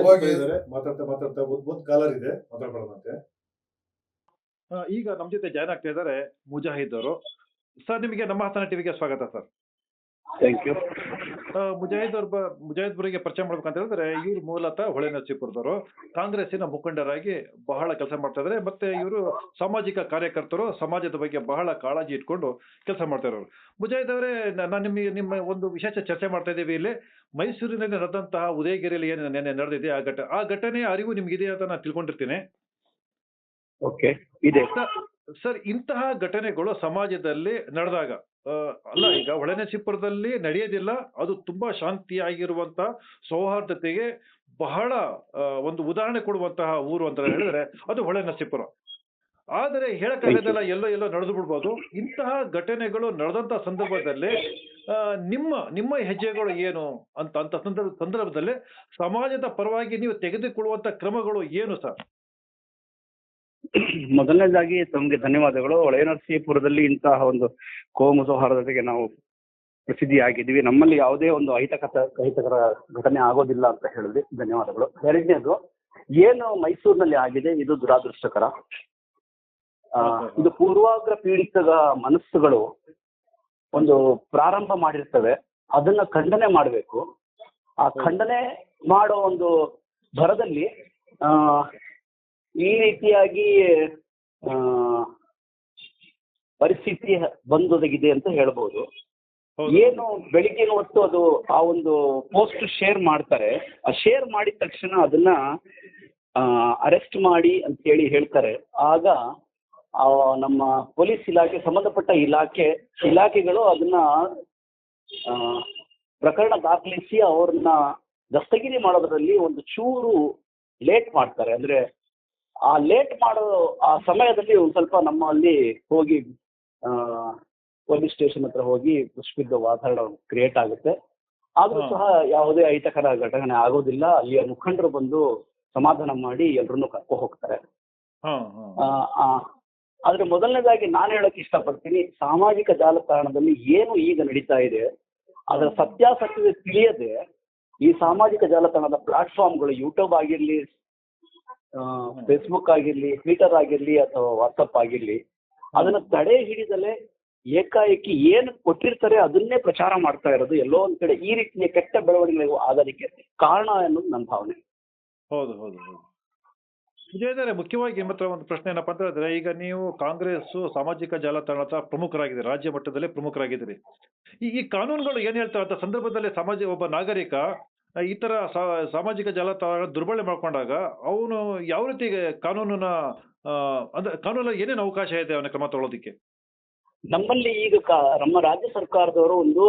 ಹೋಗಿ ಮಾತಾಡ್ತಾ ಒಂದು ಕಾಲರ್ ಇದೆ, ಮಾತಾಡ್ಕೊಳ್ಳೋದಂತೆ. ಈಗ ನಮ್ಮ ಜೊತೆ ಜಾಯ್ನ್ ಆಗ್ತಾ ಇದ್ದಾರೆ ಮುಜಾಹಿದ್ ಅವರು. ಸರ್, ನಿಮಗೆ ನಮ್ಮ ಹಾಸನ ಟಿವಿಗೆ ಸ್ವಾಗತ ಸರ್. Thank you. ಮುಜಾಹಿದ್ ಅವರಿಗೆ ಪರಿಚಯ ಮಾಡ್ಬೇಕಂತ ಹೇಳಿದ್ರೆ, ಇವರು ಮೂಲತಃ ಹೊಳೆನರಸೀಪುರದವರು. ಕಾಂಗ್ರೆಸ್ಸಿನ ಮುಖಂಡರಾಗಿ ಬಹಳ ಕೆಲಸ ಮಾಡ್ತಾ ಇದ್ದಾರೆ. ಮತ್ತೆ ಇವರು ಸಾಮಾಜಿಕ ಕಾರ್ಯಕರ್ತರು, ಸಮಾಜದ ಬಗ್ಗೆ ಬಹಳ ಕಾಳಜಿ ಇಟ್ಕೊಂಡು ಕೆಲಸ ಮಾಡ್ತಾ ಇರೋರು. ಮುಜಾಹಿದ್ ಅವರೇ, ನಾನು ನಿಮ್ಮ ಒಂದು ವಿಶೇಷ ಚರ್ಚೆ ಮಾಡ್ತಾ ಇದ್ದೀವಿ. ಇಲ್ಲಿ ಮೈಸೂರಿನಲ್ಲಿ ನಡೆದಂತಹ ಉದಯಗಿರಿಯಲ್ಲಿ ಏನು ನೆನ್ನೆ ನಡೆದಿದೆ ಆ ಘಟನೆಯ ಅರಿವು ನಿಮ್ಗಿದೆ ಅಂತ ನಾನು ತಿಳ್ಕೊಂಡಿರ್ತೀನಿ. ಓಕೆ, ಇದೆ ಸರ್, ಇಂತಹ ಘಟನೆಗಳು ಸಮಾಜದಲ್ಲಿ ನಡೆದಾಗ ಅಲ್ಲ, ಈಗ ಹೊಳೆನರಸೀಪುರದಲ್ಲಿ ನಡೆಯೋದಿಲ್ಲ, ಅದು ತುಂಬಾ ಶಾಂತಿಯಾಗಿರುವಂತಹ ಸೌಹಾರ್ದತೆಗೆ ಬಹಳ ಒಂದು ಉದಾಹರಣೆ ಕೊಡುವಂತಹ ಊರು ಅಂತ ಹೇಳಿದ್ರೆ ಅದು ಹೊಳೆನರಸೀಪುರ. ಆದರೆ ಹೇಳಕ್ಕಾಗದಲ್ಲ, ಎಲ್ಲೋ ನಡೆದು ಬಿಡ್ಬೋದು. ಇಂತಹ ಘಟನೆಗಳು ನಡೆದಂತ ಸಂದರ್ಭದಲ್ಲಿ ನಿಮ್ಮ ಹೆಜ್ಜೆಗಳು ಏನು ಅಂತ ಸಂದರ್ಭದಲ್ಲಿ ಸಮಾಜದ ಪರವಾಗಿ ನೀವು ತೆಗೆದುಕೊಳ್ಳುವಂತ ಕ್ರಮಗಳು ಏನು ಸರ್? ಮೊದಲನೇದಾಗಿ ತಮಗೆ ಧನ್ಯವಾದಗಳು. ಹೊಳೆನರಸೀಪುರದಲ್ಲಿ ಇಂತಹ ಒಂದು ಕೋಮು ಸೌಹಾರ್ದತೆಗೆ ನಾವು ಪ್ರಸಿದ್ಧಿಯಾಗಿದ್ದೀವಿ. ನಮ್ಮಲ್ಲಿ ಯಾವುದೇ ಒಂದು ಅಹಿತಕರ ಘಟನೆ ಆಗೋದಿಲ್ಲ ಅಂತ ಹೇಳಿದ್ವಿ, ಧನ್ಯವಾದಗಳು. ಎರಡನೇದು, ಏನು ಮೈಸೂರಿನಲ್ಲಿ ಆಗಿದೆ ಇದು ದುರಾದೃಷ್ಟಕರ. ಇದು ಪೂರ್ವಾಗ್ರ ಪೀಡಿತ ಮನಸ್ಸುಗಳು ಒಂದು ಪ್ರಾರಂಭ ಮಾಡಿರ್ತವೆ, ಅದನ್ನ ಖಂಡನೆ ಮಾಡಬೇಕು. ಆ ಖಂಡನೆ ಮಾಡೋ ಒಂದು ಭರದಲ್ಲಿ ಈ ರೀತಿಯಾಗಿ ಪರಿಸ್ಥಿತಿ ಬಂದೊದಗಿದೆ ಅಂತ ಹೇಳ್ಬೋದು. ಏನು ಬೆಳಿಗ್ಗೆನ ಹೊತ್ತು ಅದು ಆ ಒಂದು ಪೋಸ್ಟ್ ಶೇರ್ ಮಾಡ್ತಾರೆ, ಆ ಶೇರ್ ಮಾಡಿದ ತಕ್ಷಣ ಅದನ್ನ ಅರೆಸ್ಟ್ ಮಾಡಿ ಅಂತ ಹೇಳ್ತಾರೆ. ಆಗ ನಮ್ಮ ಪೊಲೀಸ್ ಇಲಾಖೆ, ಸಂಬಂಧಪಟ್ಟ ಇಲಾಖೆಗಳು ಅದನ್ನ ಪ್ರಕರಣ ದಾಖಲಿಸಿ ಅವ್ರನ್ನ ದಸ್ತಗಿರಿ ಮಾಡೋದ್ರಲ್ಲಿ ಒಂದು ಚೂರು ಲೇಟ್ ಮಾಡ್ತಾರೆ. ಅಂದ್ರೆ ಆ ಲೇಟ್ ಮಾಡೋ ಆ ಸಮಯದಲ್ಲಿ ಒಂದು ಸ್ವಲ್ಪ ನಮ್ಮಲ್ಲಿ ಹೋಗಿ ಪೊಲೀಸ್ ಸ್ಟೇಷನ್ ಹತ್ರ ಹೋಗಿ ಪುಷ್ಪಿದ್ದ ವಾತಾವರಣ ಕ್ರಿಯೇಟ್ ಆಗುತ್ತೆ. ಆದ್ರೂ ಸಹ ಯಾವುದೇ ಅಹಿತಕರ ಘಟನೆ ಆಗೋದಿಲ್ಲ. ಅಲ್ಲಿಯ ಮುಖಂಡರು ಬಂದು ಸಮಾಧಾನ ಮಾಡಿ ಎಲ್ರನ್ನೂ ಕರ್ಕೊ ಹೋಗ್ತಾರೆ. ಆದ್ರೆ ಮೊದಲನೇದಾಗಿ ನಾನು ಹೇಳಕ್ ಇಷ್ಟಪಡ್ತೀನಿ, ಸಾಮಾಜಿಕ ಜಾಲತಾಣದಲ್ಲಿ ಏನು ಈಗ ನಡೀತಾ ಇದೆ ಅದರ ಸತ್ಯಾಸತ್ಯತೆ ತಿಳಿಯದೆ ಈ ಸಾಮಾಜಿಕ ಜಾಲತಾಣದ ಪ್ಲಾಟ್ಫಾರ್ಮ್ಗಳು, ಯೂಟ್ಯೂಬ್ ಆಗಿರ್ಲಿ, ಫೇಸ್ಬುಕ್ ಆಗಿರ್ಲಿ, ಟ್ವಿಟರ್ ಆಗಿರ್ಲಿ ಅಥವಾ ವಾಟ್ಸಪ್ ಆಗಿರ್ಲಿ, ಅದನ್ನ ತಡೆ ಹಿಡಿದಲೆ ಏಕಾಏಕಿ ಏನು ಕೊಟ್ಟಿರ್ತಾರೆ ಅದನ್ನೇ ಪ್ರಚಾರ ಮಾಡ್ತಾ ಇರೋದು ಎಲ್ಲೋ ಒಂದ್ ಕಡೆ ಈ ರೀತಿಯ ಕೆಟ್ಟ ಬೆಳವಣಿಗೆಗಳು ಆಗೋದಕ್ಕೆ ಕಾರಣ ಅನ್ನೋದು ನನ್ನ ಭಾವನೆ. ಹೌದು. ವಿಜಯ್, ಮುಖ್ಯವಾಗಿ ನಿಮ್ಮ ಹತ್ರ ಒಂದು ಪ್ರಶ್ನೆ ಏನಪ್ಪಾ ಅಂತ ಹೇಳಿದ್ರೆ, ಈಗ ನೀವು ಕಾಂಗ್ರೆಸ್ ಸಾಮಾಜಿಕ ಜಾಲತಾಣದ ಪ್ರಮುಖರಾಗಿದ್ದೀರಿ, ರಾಜ್ಯ ಮಟ್ಟದಲ್ಲಿ ಪ್ರಮುಖರಾಗಿದ್ದೀರಿ. ಈ ಕಾನೂನುಗಳು ಏನ್ ಹೇಳ್ತಾರೆ ಅಂತ ಸಂದರ್ಭದಲ್ಲಿ ಒಬ್ಬ ನಾಗರಿಕ ಈ ತರ ಸಾಮಾಜಿಕ ಜಾಲತಾಣ ದುರ್ಬಳಕೆ ಮಾಡ್ಕೊಂಡಾಗ ಅವನು ಯಾವ ರೀತಿ ಕಾನೂನಲ್ಲಿ ಏನೇನು ಅವಕಾಶ ಇದೆ ಅವನ ಕ್ರಮ ತಗೊಳ್ಳೋದಿಕ್ಕೆ? ನಮ್ಮಲ್ಲಿ ಈಗ ನಮ್ಮ ರಾಜ್ಯ ಸರ್ಕಾರದವರು ಒಂದು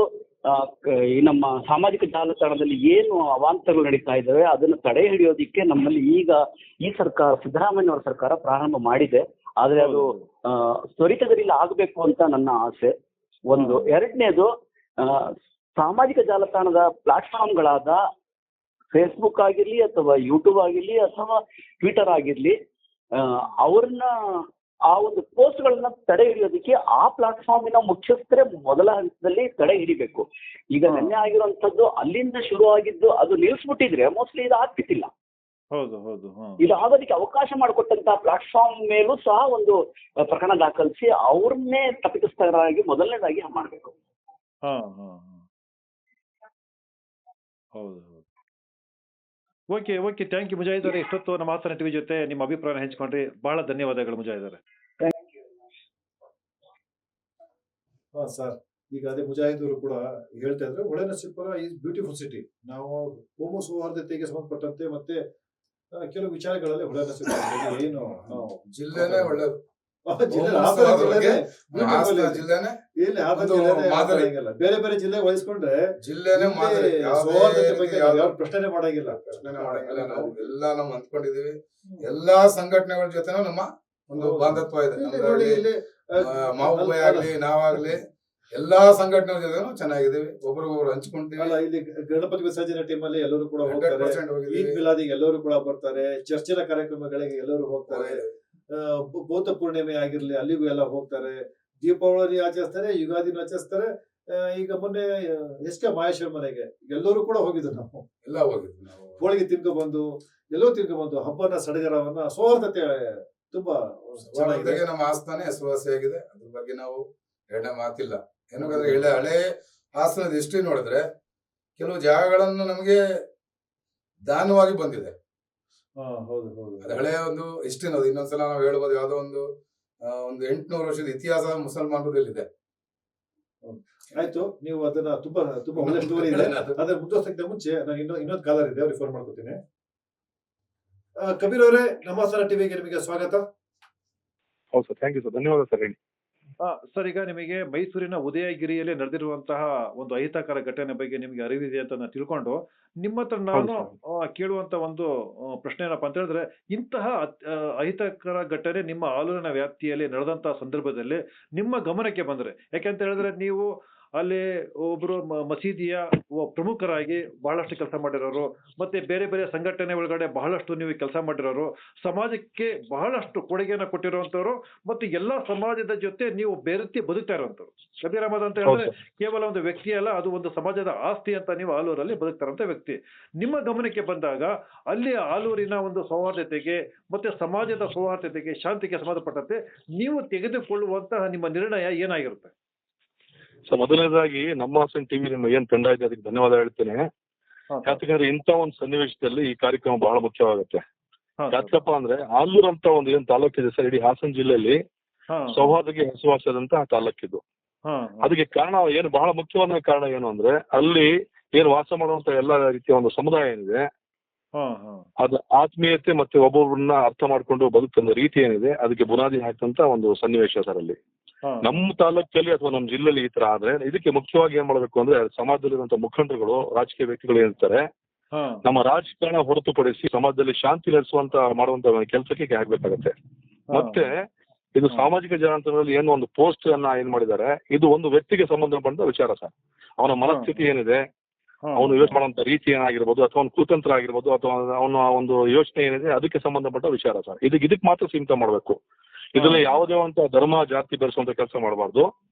ಈ ನಮ್ಮ ಸಾಮಾಜಿಕ ಜಾಲತಾಣದಲ್ಲಿ ಏನು ಅವಾಂತರಗಳು ನಡೀತಾ ಇದ್ದಾವೆ ಅದನ್ನು ತಡೆ ಹಿಡಿಯೋದಿಕ್ಕೆ ನಮ್ಮಲ್ಲಿ ಈಗ ಈ ಸರ್ಕಾರ, ಸಿದ್ದರಾಮಯ್ಯ ಅವರ ಸರ್ಕಾರ ಪ್ರಾರಂಭ ಮಾಡಿದೆ. ಆದ್ರೆ ಅದು ತ್ವರಿತಗತಿಯಲ್ಲಿ ಆಗಬೇಕು ಅಂತ ನನ್ನ ಆಸೆ. ಒಂದು. ಎರಡನೇದು, ಸಾಮಾಜಿಕ ಜಾಲತಾಣದ ಪ್ಲಾಟ್ಫಾರ್ಮ್ಗಳಾದ ಫೇಸ್ಬುಕ್ ಆಗಿರ್ಲಿ ಅಥವಾ ಯೂಟ್ಯೂಬ್ ಆಗಿರ್ಲಿ ಅಥವಾ ಟ್ವಿಟರ್ ಆಗಿರ್ಲಿ, ಅವ್ರನ್ನ ಆ ಒಂದು ಪೋಸ್ಟ್ಗಳನ್ನ ತಡೆ ಹಿಡಿಯೋದಕ್ಕೆ ಆ ಪ್ಲಾಟ್ಫಾರ್ಮಿನ ಮುಖ್ಯಸ್ಥರೇ ಮೊದಲ ಹಂತದಲ್ಲಿ ತಡೆ ಹಿಡಿಬೇಕು. ಈಗ ನೆನ್ನೆ ಆಗಿರುವಂತದ್ದು ಅಲ್ಲಿಂದ ಶುರು ಆಗಿದ್ದು, ಅದು ನಿಲ್ಲಿಸ್ಬಿಟ್ಟಿದ್ರೆ ಮೋಸ್ಟ್ಲಿ ಇದು ಆಗ್ತಿತ್ತಿಲ್ಲ. ಇದು ಆಗೋದಕ್ಕೆ ಅವಕಾಶ ಮಾಡಿಕೊಟ್ಟಂತ ಪ್ಲಾಟ್ಫಾರ್ಮ್ ಮೇಲೂ ಸಹ ಒಂದು ಪ್ರಕರಣ ದಾಖಲಿಸಿ ಅವ್ರನ್ನೇ ತಪ್ಪಿತಸ್ಥರಾಗಿ ಮೊದಲನೇದಾಗಿ ಮಾಡಬೇಕು. ಓಕೆ, ಥ್ಯಾಂಕ್ ಯು ಮುಜಾಹಿದ್ ಅವರೇ. ಇಷ್ಟೊತ್ತು ನಮ್ಮ ಹಾಸನ ಟಿವಿ ಜೊತೆ ನಿಮ್ಮ ಅಭಿಪ್ರಾಯ ಹಂಚ್ಕೊಂಡ್ರಿ, ಬಹಳ ಧನ್ಯವಾದಗಳು ಮುಜಾಹಿದ್ ಅವರೇ. ಸರ್, ಈಗ ಅದೇ ಮುಜಾಹಿದ್ ಅವರು ಕೂಡ ಹೇಳ್ತಾ ಇದ್ರೆ, ಹೊಳೆನರಸೀಪುರ ಈಸ್ ಬ್ಯೂಟಿಫುಲ್ ಸಿಟಿ. ನಾವು ಕೋಮು ಸೌಹಾರ್ದತೆಗೆ ಸಂಬಂಧಪಟ್ಟಂತೆ ಮತ್ತೆ ಕೆಲವು ವಿಚಾರಗಳಲ್ಲಿ ಹೊಳೆನರಸೀಪುರ ಏನು ಜಿಲ್ಲೆನೇ ಒಳ್ಳೆಯದು. ಜಿಲ್ಲೆ ಗೋಮಾಂಸದ ಹಾಸನ ಬಗ್ಗೆ ಜಿಲ್ಲೆನೇ ಹಾಸನ beautiful ಇದೆ. ಜಿಲ್ಲೆನೇ ಇಲ್ಲಿ ಹಾಸನ ಒಂದು ಜಿಲ್ಲೆನೇ ಮಾದರಿ. ಮಾಡಂಗಿಲ್ಲ. ಬೇರೆ ಬೇರೆ ಜಿಲ್ಲೆ ವಹಿಸ್ಕೊಂಡ್ರೆ ಜಿಲ್ಲೆನೇ ಮಾದರಿ. ಸೌಹಾರ್ದತೆ ಬಗ್ಗೆ ಯಾವುದೇ ಯಾವ ಪ್ರಶ್ನೆ ಮಾಡಂಗಿಲ್ಲ. ಪ್ರಶ್ನೆನೇ ಮಾಡಂಗಿಲ್ಲ. ನಾವು ಎಲ್ಲ ನಾವು ಅಂದ್ಕೊಂಡಿದೀವಿ. ಎಲ್ಲಾ ಸಂಘಟನೆಗಳ ಜೊತೆನೂ ನಮ್ಮ ಒಂದು ಬಾಂಧತ್ವ ಇದೆ. ಇಲ್ಲಿ ನೋಡಿ, ಇಲ್ಲಿ ಮಾವುಬಾಯಿ ಆಗ್ಲಿ ನಾವಾಗ್ಲಿ ಎಲ್ಲಾ ಸಂಘಟನೆಗಳ ಜೊತೆನೂ ಚೆನ್ನಾಗಿದ್ದೀವಿ. ಒಬ್ರಿಗೊಬ್ರು ಹಂಚ್ಕೊಂತೀವಿ. ಅಲ್ಲ, ಇಲ್ಲಿ ಗಣಪತಿ ವಿಸರ್ಜನೆ ಟೀಮಲ್ಲಿ ಎಲ್ಲರೂ ಕೂಡ ಹೋಗ್ತಾರೆ. 100% ಈದ್ ಹೋಗಿದ್ದೀವಿ. ಮಿಲಾದಿಗೆ ಎಲ್ಲರೂ ಕೂಡ ಬರ್ತಾರೆ. ಚರ್ಚಿನ ಕಾರ್ಯಕ್ರಮಗಳಿಗೆ ಎಲ್ಲರೂ ಹೋಗ್ತಾರೆ. ಬೌದ್ಧ ಪೂರ್ಣಿಮೆ ಆಗಿರ್ಲಿ ಅಲ್ಲಿಗೂ ಎಲ್ಲ ಹೋಗ್ತಾರೆ. ದೀಪಾವಳಿ ಆಚರಿಸ್ತಾರೆ, ಯುಗಾದಿನೂ ಆಚರಿಸ್ತಾರೆ. ಈಗ ಮೊನ್ನೆ ಎಸ್ ಕೆ ಮಹೇಶ್ವರ ಮನೆಗೆ ಎಲ್ಲರೂ ಕೂಡ ಹೋಗಿದ್ರು. ನಾವು ಎಲ್ಲ ಹೋಗಿದ್ವಿ ನಾವು. ಹೋಳಿಗೆ ತಿನ್ಕೊಬಂದು ಎಲ್ಲರೂ ತಿನ್ಕೊಬಂದು ಹಬ್ಬನ ಸಡಗರವನ್ನ ಸೌಹಾರ್ದತೆ ತುಂಬಾ ಚೆನ್ನಾಗಿದೆ. ಜೊತೆಗೆ ನಮ್ಮ ಆಸ್ಥಾನ ಹೆಸರುವಾಸಿಯಾಗಿದೆ. ಅದ್ರ ಬಗ್ಗೆ ನಾವು ಎರಡನೇ ಮಾತಿಲ್ಲ. ಏನಂದ್ರೆ ಹಳೆ ಹಾಸನದ ಹಿಸ್ಟ್ರಿ ನೋಡಿದ್ರೆ ಕೆಲವು ಜಾಗಗಳನ್ನು ನಮಗೆ ದಾನವಾಗಿ ಬಂದಿದೆ. ಹೌದು ಹೌದು. ಅದು ಹಳೆಯ ಒಂದು ಹಿಸ್ಟ್ರಿ ಅನ್ನೋದು. ಇನ್ನೊಂದ್ಸಲ ನಾವು ಹೇಳ್ಬೋದು, ಯಾವುದೋ ಒಂದು 800 ವರ್ಷದ ಇತಿಹಾಸ ಮುಸಲ್ಮಾನರಲ್ಲಿದೆ. ಆಯ್ತು, ನೀವು ಅದನ್ನ ತುಂಬಾ ತುಂಬಾ ಒಳ್ಳೆ ಸ್ಟೋರಿ ಇದೆ. ಅದ್ರ ಮುಂದುವರ್ಸಕ್ಕಿಂತ ಮುಂಚೆ ನಾನು ಇನ್ನೊಂದು ಕಾಲರ್ ಇದೆ, ಅವ್ರಿಗೆ ಫೋನ್ ಮಾಡ್ಕೊತೀನಿ. ಕಬೀರ್ ಅವರೇ, ನಮ್ಮ ಹಾಸನ ಟಿವಿಗೆ ನಿಮಗೆ ಸ್ವಾಗತ. ಹೌದು ಸರ್, ಥ್ಯಾಂಕ್ ಯು ಸರ್, ಧನ್ಯವಾದ ಸರ್. ಹೇಳಿ ಸರ್, ಈಗ ನಿಮಗೆ ಮೈಸೂರಿನ ಉದಯಗಿರಿಯಲ್ಲಿ ನಡೆದಿರುವಂತಹ ಒಂದು ಅಹಿತಕರ ಘಟನೆ ಬಗ್ಗೆ ನಿಮಗೆ ಅರಿವಿದೆ ಅಂತ ನಾನು ತಿಳ್ಕೊಂಡು ನಿಮ್ಮ ಹತ್ರ ನಾನು ಕೇಳುವಂತ ಒಂದು ಪ್ರಶ್ನೆ ಏನಪ್ಪಾ ಅಂತ ಹೇಳಿದ್ರೆ, ಇಂತಹ ಅಹಿತಕರ ಘಟನೆ ನಿಮ್ಮ ಆಲೂರಿನ ವ್ಯಾಪ್ತಿಯಲ್ಲಿ ನಡೆದಂತಹ ಸಂದರ್ಭದಲ್ಲಿ ನಿಮ್ಮ ಗಮನಕ್ಕೆ ಬಂದ್ರೆ, ಯಾಕೆಂತ ಹೇಳಿದ್ರೆ ನೀವು ಅಲ್ಲಿ ಒಬ್ರು ಮಸೀದಿಯ ಪ್ರಮುಖರಾಗಿ ಬಹಳಷ್ಟು ಕೆಲಸ ಮಾಡಿರೋರು, ಮತ್ತೆ ಬೇರೆ ಬೇರೆ ಸಂಘಟನೆ ಒಳಗಡೆ ಬಹಳಷ್ಟು ನೀವು ಕೆಲಸ ಮಾಡಿರೋರು, ಸಮಾಜಕ್ಕೆ ಬಹಳಷ್ಟು ಕೊಡುಗೆಯನ್ನು ಕೊಟ್ಟಿರುವಂತವ್ರು, ಮತ್ತು ಎಲ್ಲಾ ಸಮಾಜದ ಜೊತೆ ನೀವು ಬೆರೆತಿ ಬದುಕ್ತಾ ಇರುವಂತವ್ರು. ಕಬೀರ್ ಅಹಮದ್ ಅಂತ ಹೇಳಿದ್ರೆ ಕೇವಲ ಒಂದು ವ್ಯಕ್ತಿ ಅಲ್ಲ, ಅದು ಒಂದು ಸಮಾಜದ ಆಸ್ತಿ ಅಂತ ನೀವು ಆಲೂರಲ್ಲಿ ಬದುಕ್ತಾರಂತ ವ್ಯಕ್ತಿ. ನಿಮ್ಮ ಗಮನಕ್ಕೆ ಬಂದಾಗ ಅಲ್ಲಿ ಆಲೂರಿನ ಒಂದು ಸೌಹಾರ್ದತೆಗೆ ಮತ್ತೆ ಸಮಾಜದ ಸೌಹಾರ್ದತೆಗೆ, ಶಾಂತಿಗೆ ಸಂಬಂಧಪಟ್ಟಂತೆ ನೀವು ತೆಗೆದುಕೊಳ್ಳುವಂತಹ ನಿಮ್ಮ ನಿರ್ಣಯ ಏನಾಗಿರುತ್ತೆ? ಸರ್, ಮೊದಲನೇದಾಗಿ ನಮ್ಮ ಹಾಸನ್ ಟಿವಿ ನಿಮ್ಮ ಏನ್ ತಂಡ ಇದೆ ಅದಕ್ಕೆ ಧನ್ಯವಾದ ಹೇಳ್ತೇನೆ. ಯಾಕಂದ್ರೆ ಇಂಥ ಒಂದು ಸನ್ನಿವೇಶದಲ್ಲಿ ಈ ಕಾರ್ಯಕ್ರಮ ಬಹಳ ಮುಖ್ಯವಾಗುತ್ತೆ. ಯಾಕಪ್ಪ ಅಂದ್ರೆ ಆಲೂರು ಅಂತ ಒಂದು ಏನ್ ತಾಲೂಕಿದೆ ಸರ್, ಇಡೀ ಹಾಸನ ಜಿಲ್ಲೆಯಲ್ಲಿ ಸೌಹಾರ್ದಕ್ಕೆ ಹೆಸರುವಾಸಿಯಾದಂತಹ ತಾಲೂಕಿದು. ಅದಕ್ಕೆ ಕಾರಣ ಏನು, ಬಹಳ ಮುಖ್ಯವಾದ ಕಾರಣ ಏನು ಅಂದ್ರೆ, ಅಲ್ಲಿ ಏನು ವಾಸ ಮಾಡುವಂತ ಎಲ್ಲ ರೀತಿಯ ಒಂದು ಸಮುದಾಯ ಏನಿದೆ, ಅದು ಆತ್ಮೀಯತೆ ಮತ್ತೆ ಒಬ್ಬೊಬ್ಬರನ್ನ ಅರ್ಥ ಮಾಡ್ಕೊಂಡು ಬದುಕುವ ರೀತಿ ಏನಿದೆ, ಅದಕ್ಕೆ ಬುನಾದಿ ಹಾಕಂತ ಒಂದು ಸನ್ನಿವೇಶ ಸರ್. ಅಲ್ಲಿ ನಮ್ಮ ತಾಲೂಕಲ್ಲಿ ಅಥವಾ ನಮ್ಮ ಜಿಲ್ಲೆಯಲ್ಲಿ ಈ ತರ ಆದ್ರೆ ಇದಕ್ಕೆ ಮುಖ್ಯವಾಗಿ ಏನ್ ಮಾಡ್ಬೇಕು ಅಂದ್ರೆ, ಸಮಾಜದಲ್ಲಿರುವಂತ ಮುಖಂಡರುಗಳು, ರಾಜಕೀಯ ವ್ಯಕ್ತಿಗಳು ಏನಿರ್ತಾರೆ, ನಮ್ಮ ರಾಜಕಾರಣ ಹೊರತುಪಡಿಸಿ ಸಮಾಜದಲ್ಲಿ ಶಾಂತಿ ನೆಲೆಸುವಂತ ಮಾಡುವಂತ ಕೆಲಸಕ್ಕೆ ಆಗ್ಬೇಕಾಗತ್ತೆ. ಮತ್ತೆ ಇದು ಸಾಮಾಜಿಕ ಜಾಲತಾಣದಲ್ಲಿ ಏನು ಒಂದು ಪೋಸ್ಟ್ ಅನ್ನ ಏನ್ ಮಾಡಿದ್ದಾರೆ, ಇದು ಒಂದು ವ್ಯಕ್ತಿಗೆ ಸಂಬಂಧಪಟ್ಟ ವಿಚಾರ ಸರ್. ಅವನ ಮನಸ್ಥಿತಿ ಏನಿದೆ, ಅವನು ಯೋಚನೆ ಮಾಡುವಂತ ರೀತಿ ಏನಾಗಿರ್ಬೋದು, ಅಥವಾ ಅವನ ಕುತಂತ್ರ ಆಗಿರ್ಬೋದು, ಅಥವಾ ಅವನ ಒಂದು ಯೋಚನೆ ಏನಿದೆ, ಅದಕ್ಕೆ ಸಂಬಂಧಪಟ್ಟ ವಿಚಾರ ಸರ್. ಇದಕ್ಕೆ ಮಾತ್ರ ಸೀಮಿತ ಮಾಡಬೇಕು. ಇದರಲ್ಲಿ ಯಾವುದೇ ಒಂದು ಧರ್ಮ ಜಾತಿ ಬೆರೆಸುವಂತ ಕೆಲಸ ಮಾಡಬಾರ್ದು.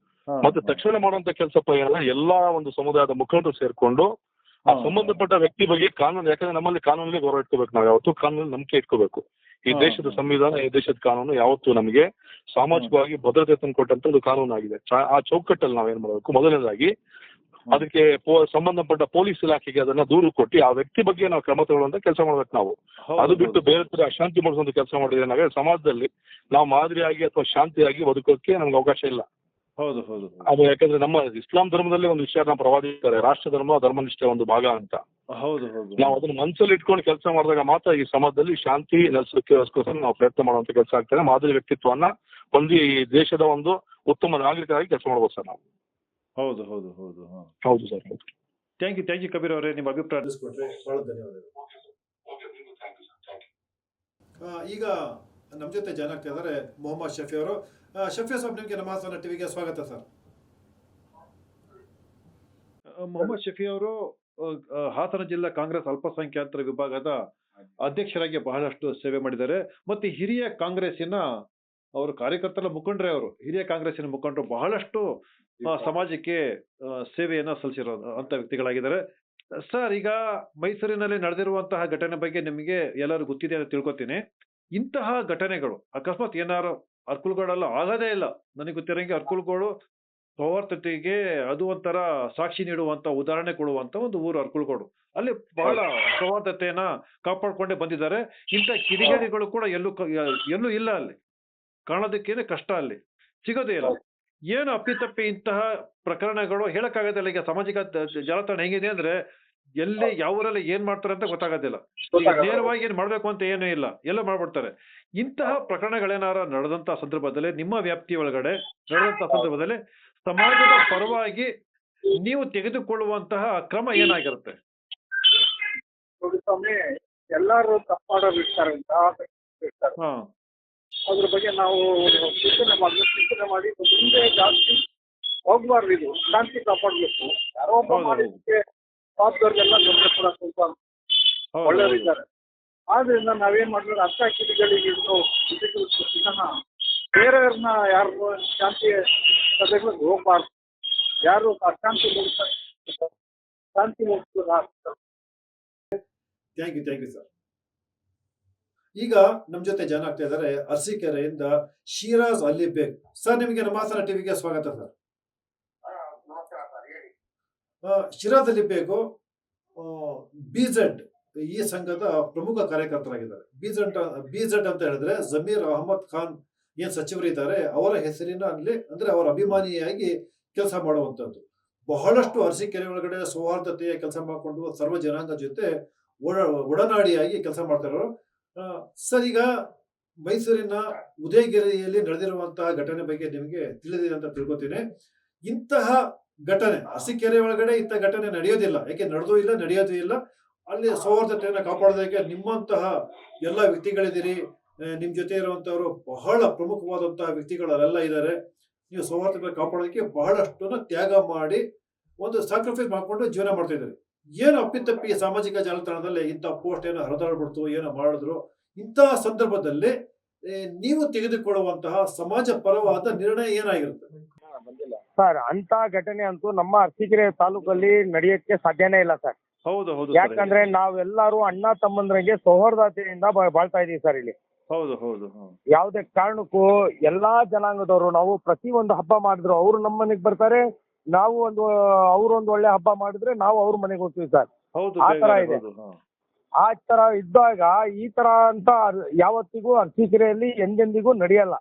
ಮತ್ತೆ ತಕ್ಷಣ ಮಾಡುವಂತ ಕೆಲಸಪ್ಪ ಏನಲ್ಲ, ಎಲ್ಲಾ ಒಂದು ಸಮುದಾಯದ ಮುಖಂಡರು ಸೇರ್ಕೊಂಡು ಆ ಸಂಬಂಧಪಟ್ಟ ವ್ಯಕ್ತಿ ಬಗ್ಗೆ ಕಾನೂನು, ಯಾಕಂದ್ರೆ ನಮ್ಮಲ್ಲಿ ಕಾನೂನಲ್ಲಿ ಗೌರವ ಇಟ್ಕೋಬೇಕು. ನಾವು ಯಾವತ್ತೂ ಕಾನೂನಲ್ಲಿ ನಂಬಿಕೆ ಇಟ್ಕೋಬೇಕು. ಈ ದೇಶದ ಸಂವಿಧಾನ, ಈ ದೇಶದ ಕಾನೂನು ಯಾವತ್ತೂ ನಮಗೆ ಸಾಮಾಜಿಕವಾಗಿ ಭದ್ರತೆ ತಂದುಕೊಟ್ಟಂತ ಒಂದು ಕಾನೂನು ಆಗಿದೆ. ಆ ಚೌಕಟ್ಟಲ್ಲಿ ನಾವೇನ್ ಮಾಡಬೇಕು, ಮೊದಲನೇದಾಗಿ ಅದಕ್ಕೆ ಸಂಬಂಧಪಟ್ಟ ಪೊಲೀಸ್ ಇಲಾಖೆಗೆ ಅದನ್ನ ದೂರು ಕೊಟ್ಟು ಆ ವ್ಯಕ್ತಿ ಬಗ್ಗೆ ನಾವು ಕ್ರಮ ತಗೊಳ್ಳುವಂತ ಕೆಲಸ ಮಾಡ್ಬೇಕು ನಾವು. ಅದು ಬಿಟ್ಟು ಬೇರೆ ತರ ಅಶಾಂತಿ ಮೂಡಿಸುವಂತ ಕೆಲಸ ಮಾಡಿದ್ರೆ ಏನಾಗುತ್ತೆ, ಸಮಾಜದಲ್ಲಿ ನಾವು ಮಾದರಿಯಾಗಿ ಅಥವಾ ಶಾಂತಿಯಾಗಿ ಬದುಕೋಕೆ ನಮ್ಗೆ ಅವಕಾಶ ಇಲ್ಲ. ಹೌದು ಹೌದು. ಅದು ಯಾಕಂದ್ರೆ ನಮ್ಮ ಇಸ್ಲಾಂ ಧರ್ಮದಲ್ಲಿ ಒಂದು ವಿಚಾರ ಪ್ರವಾದಿಸ್ತಾರೆ, ರಾಷ್ಟ್ರ ಧರ್ಮ ಧರ್ಮನಿಷ್ಠೆ ಒಂದು ಭಾಗ ಅಂತ. ಹೌದು ಹೌದು. ನಾವು ಅದನ್ನ ಮನಸ್ಸಲ್ಲಿ ಇಟ್ಕೊಂಡು ಕೆಲಸ ಮಾಡಿದಾಗ ಮಾತ್ರ ಈ ಸಮಾಜದಲ್ಲಿ ಶಾಂತಿ ನೆಲೆಸೋಕೆ ನಾವು ಪ್ರಯತ್ನ ಮಾಡುವಂತ ಕೆಲಸ ಆಗ್ತದೆ. ಮಾದರಿ ವ್ಯಕ್ತಿತ್ವವನ್ನ ಹೊಂದಿ ಈ ದೇಶದ ಒಂದು ಉತ್ತಮ ನಾಗರಿಕರಾಗಿ ಕೆಲಸ ಮಾಡ್ಬೋದು ಸರ್ ನಾವು. ಹೌದು ಹೌದು ಹೌದು. ಹೌದು ಸರ್. ಥ್ಯಾಂಕ್ ಯು ಕಬೀರ್ ಅವರೇ, ನಿಮ್ಮ ಅಭಿಪ್ರಾಯ ತಿಳಿಸ್ಕೊಟ್ರೆ ಬಹಳ ಧನ್ಯವಾದಗಳು. ಈಗ ನಮ್ಮ ಜೊತೆ ಜಾಯ್ನ್ ಆಗ್ತಾ ಇದ್ದಾರೆ ಮೊಹಮ್ಮದ್ ಶಫಿ ಅವರು. ಶಫಿ ಸಾಬ್, ನಿಮಗೆ ನಮ್ಮ ಹಾಸನ ಟಿವಿಗೆ ಸ್ವಾಗತ ಸರ್. ಮೊಹಮ್ಮದ್ ಶಫಿ ಅವರು ಹಾಸನ ಜಿಲ್ಲಾ ಕಾಂಗ್ರೆಸ್ ಅಲ್ಪಸಂಖ್ಯಾತರ ವಿಭಾಗದ ಅಧ್ಯಕ್ಷರಾಗಿ ಬಹಳಷ್ಟು ಸೇವೆ ಮಾಡಿದ್ದಾರೆ. ಮತ್ತೆ ಹಿರಿಯ ಕಾಂಗ್ರೆಸ್ಸಿನ ಅವರು ಕಾರ್ಯಕರ್ತರ ಮುಖಂಡರೇ, ಅವರು ಹಿರಿಯ ಕಾಂಗ್ರೆಸ್ಸಿನ ಮುಖಂಡರು, ಬಹಳಷ್ಟು ಸಮಾಜಕ್ಕೆ ಸೇವೆಯನ್ನ ಸಲ್ಲಿಸಿರೋ ಅಂತ ವ್ಯಕ್ತಿಗಳಾಗಿದ್ದಾರೆ. ಸರ್, ಈಗ ಮೈಸೂರಿನಲ್ಲಿ ನಡೆದಿರುವಂತಹ ಘಟನೆ ಬಗ್ಗೆ ನಿಮಗೆ ಎಲ್ಲರೂ ಗೊತ್ತಿದೆ ಅಂತ ತಿಳ್ಕೊತೀನಿ. ಇಂತಹ ಘಟನೆಗಳು ಅಕಸ್ಮಾತ್ ಏನಾರು ಅರ್ಕುಲ್ಗೋಡಲ್ಲ ಆಗದೇ ಇಲ್ಲ, ನನಗೆ ಗೊತ್ತಿರೋಂಗೆ ಅರ್ಕುಲ್ಗೋಡು ಸೌಹಾರ್ದತೆಗೆ ಅದು ಒಂಥರ ಸಾಕ್ಷಿ ನೀಡುವಂತ, ಉದಾಹರಣೆ ಕೊಡುವಂತ ಒಂದು ಊರು ಅರ್ಕುಲ್ಗೋಡು. ಅಲ್ಲಿ ಬಹಳ ಸೌಹಾರ್ದತೆಯನ್ನ ಕಾಪಾಡ್ಕೊಂಡೇ ಬಂದಿದ್ದಾರೆ. ಇಂಥ ಕಿಡಿಗೇಡಿಗಳು ಕೂಡ ಎಲ್ಲೂ ಇಲ್ಲ, ಅಲ್ಲಿ ಕಾಣೋದಕ್ಕೇನೆ ಕಷ್ಟ, ಅಲ್ಲಿ ಸಿಗೋದೇ ಇಲ್ಲ. ಏನು ಅಪ್ಪಿತಪ್ಪಿ ಇಂತಹ ಪ್ರಕರಣಗಳು ಹೇಳಕ್ಕಾಗೋದಿಲ್ಲ. ಈಗ ಸಾಮಾಜಿಕ ಜಾಲತಾಣ ಹೆಂಗಿದೆ ಅಂದ್ರೆ, ಎಲ್ಲಿ ಯಾವ ಊರಲ್ಲಿ ಏನ್ ಮಾಡ್ತಾರೆ ಅಂತ ಗೊತ್ತಾಗೋದಿಲ್ಲ. ಈಗ ನೇರವಾಗಿ ಏನ್ ಮಾಡ್ಬೇಕು ಅಂತ ಏನೂ ಇಲ್ಲ, ಎಲ್ಲ ಮಾಡ್ಬಿಡ್ತಾರೆ. ಇಂತಹ ಪ್ರಕರಣಗಳೇನಾರ ನಡೆದಂತ ಸಂದರ್ಭದಲ್ಲಿ, ನಿಮ್ಮ ವ್ಯಾಪ್ತಿ ಒಳಗಡೆ ನಡೆದಂತ ಸಂದರ್ಭದಲ್ಲಿ ಸಮಾಜದ ಪರವಾಗಿ ನೀವು ತೆಗೆದುಕೊಳ್ಳುವಂತಹ ಕ್ರಮ ಏನಾಗಿರುತ್ತೆ? ನೋಡಿ ಸ್ವಾಮಿ, ಎಲ್ಲರೂ ತಪ್ಪಾಡೋರು ಇರ್ತಾರೆ ಅಂತ ಇರ್ತಾರೆ. ಹಾ ಅದ್ರ ಬಗ್ಗೆ ನಾವು ಚಿಂತನೆ ಮಾಡಿ ಮುಂದೆ ಜಾಸ್ತಿ ಹೋಗ್ಬಾರ್ದು. ಇದು ಶಾಂತಿ ಕಾಪಾಡಬೇಕು. ಯಾರೋ ಒಬ್ಬ ಹೌದು, ಮಾಡಿದ್ದಕ್ಕೆ ಪಾಪದವ್ರಿಗೆಲ್ಲ ತೊಂದರೆ ಕೂಡ ಸ್ವಲ್ಪ ಒಳ್ಳೆಯವರಿದ್ದಾರೆ. ಆದ್ರಿಂದ ನಾವೇನ್ ಮಾಡಿದ್ರೆ ಅರ್ಥ ಕಿಡಿಗಳಿಗೆ ಬೇರೆಯವ್ರನ್ನ ಯಾರು ಶಾಂತಿ ಸಭೆಗಳಿಗೆ ಹೋಗ್ಬಾರ್ದು. ಯಾರು ಅಶಾಂತಿ ಮೂಡಿಸ್ತಾರೆ, ಶಾಂತಿ ಮೂಡಿಸ್ತಾರೆ. Thank you sir. ಈಗ ನಮ್ಮ ಜೊತೆ ಜನ ಆಗ್ತಾ ಇದ್ದಾರೆ ಅರಸೀಕೆರೆಯಿಂದ ಶಿರಾಜ್ ಅಲಿ ಬೇಗ್ ಸರ್. ನಿಮಗೆ ನಮ್ಮ ಹಾಸನ ಟಿವಿಗೆ ಸ್ವಾಗತ ಸರ್. ಶಿರಾಜ್ ಅಲಿ ಬೇಗು ಬಿಜೆಡ್ ಈ ಸಂಘದ ಪ್ರಮುಖ ಕಾರ್ಯಕರ್ತರಾಗಿದ್ದಾರೆ. ಬಿಜೆಡ್ ಅಂತ ಹೇಳಿದ್ರೆ ಜಮೀರ್ ಅಹಮದ್ ಖಾನ್ ಏನ್ ಸಚಿವರಿದ್ದಾರೆ ಅವರ ಹೆಸರಿನಲ್ಲಿ ಅಂದ್ರೆ ಅವರ ಅಭಿಮಾನಿಯಾಗಿ ಕೆಲಸ ಮಾಡುವಂತದ್ದು. ಬಹಳಷ್ಟು ಅರಸೀಕೆರೆ ಒಳಗಡೆ ಸೌಹಾರ್ದತೆಯ ಕೆಲಸ ಮಾಡಿಕೊಂಡು ಸರ್ವ ಜನಾಂಗ ಜೊತೆ ಒಡನಾಡಿಯಾಗಿ ಕೆಲಸ ಮಾಡ್ತಾರೋ ಸರ್. ಈಗ ಮೈಸೂರಿನ ಉದಯಗಿರಿಯಲ್ಲಿ ನಡೆದಿರುವಂತಹ ಘಟನೆ ಬಗ್ಗೆ ನಿಮಗೆ ತಿಳಿದಿದೆ ಅಂತ ತಿಳ್ಕೊತೀನಿ. ಇಂತಹ ಘಟನೆ ಅರಸೀಕೆರೆ ಒಳಗಡೆ ಇಂಥ ಘಟನೆ ನಡೆಯೋದಿಲ್ಲ, ಯಾಕೆ ನಡೆದೂ ಇಲ್ಲ, ನಡೆಯೋದು ಇಲ್ಲ. ಅಲ್ಲಿ ಸೌಹಾರ್ದತೆಯನ್ನು ಕಾಪಾಡೋದಕ್ಕೆ ನಿಮ್ಮಂತಹ ಎಲ್ಲ ವ್ಯಕ್ತಿಗಳಿದ್ದೀರಿ. ನಿಮ್ ಜೊತೆ ಇರುವಂತವರು ಬಹಳ ಪ್ರಮುಖವಾದಂತಹ ವ್ಯಕ್ತಿಗಳೆಲ್ಲ ಇದ್ದಾರೆ. ನೀವು ಸೌಹಾರ್ದತೆ ಕಾಪಾಡೋದಕ್ಕೆ ಬಹಳಷ್ಟು ತ್ಯಾಗ ಮಾಡಿ ಒಂದು ಸ್ಯಾಕ್ರಿಫೈಸ್ ಮಾಡ್ಕೊಂಡು ಜೀವನ ಮಾಡ್ತಾ ಇದ್ದಾರೆ. ಏನು ಅಪ್ಪಿತಪ್ಪಿ ಸಾಮಾಜಿಕ ಜಾಲತಾಣದಲ್ಲಿ ಇಂಥ ಪೋಸ್ಟ್ ಏನೋ ಹರಿದಾಡ್ಬಿಡ್ತು, ಏನೋ ಮಾಡಿದ್ರು. ಇಂತಹ ಸಂದರ್ಭದಲ್ಲಿ ನೀವು ತೆಗೆದುಕೊಳ್ಳುವಂತಹ ಸಮಾಜ ಪರವಾದ ನಿರ್ಣಯ ಏನಾಗಿರುತ್ತೆ ಸರ್? ಅಂತ ಘಟನೆ ಅಂತೂ ನಮ್ಮ ಅರಸೀಕೆರೆ ತಾಲೂಕಲ್ಲಿ ನಡೆಯಕ್ಕೆ ಸಾಧ್ಯನೇ ಇಲ್ಲ ಸರ್. ಹೌದು ಹೌದು ಯಾಕಂದ್ರೆ ನಾವೆಲ್ಲರೂ ಅಣ್ಣ ತಮ್ಮಂದ್ರಂಗೆ ಸೌಹಾರ್ದತೆಯಿಂದ ಬಾಳ್ತಾ ಇದೀವಿ ಸರ್ ಇಲ್ಲಿ. ಹೌದು ಹೌದು. ಯಾವುದೇ ಕಾರಣಕ್ಕೂ ಎಲ್ಲಾ ಜನಾಂಗದವರು ನಾವು ಪ್ರತಿ ಒಂದು ಹಬ್ಬ ಮಾಡಿದ್ರು ಅವ್ರು ನಮ್ಮ ಮನೆಗೆ ಬರ್ತಾರೆ, ನಾವು ಅವ್ರೊಂದು ಒಳ್ಳೆ ಹಬ್ಬ ಮಾಡಿದ್ರೆ ನಾವು ಅವ್ರ ಮನೆಗೆ ಹೋಗ್ತೀವಿ ಸರ್. ಆ ತರ ಇದೆ. ಆ ತರ ಇದ್ದಾಗ ಈ ತರ ಅಂತ ಯಾವತ್ತಿಗೂ ಅರಸೀಕೆರೆಯಲ್ಲಿ ಎಂದೆಂದಿಗೂ ನಡೆಯಲ್ಲ,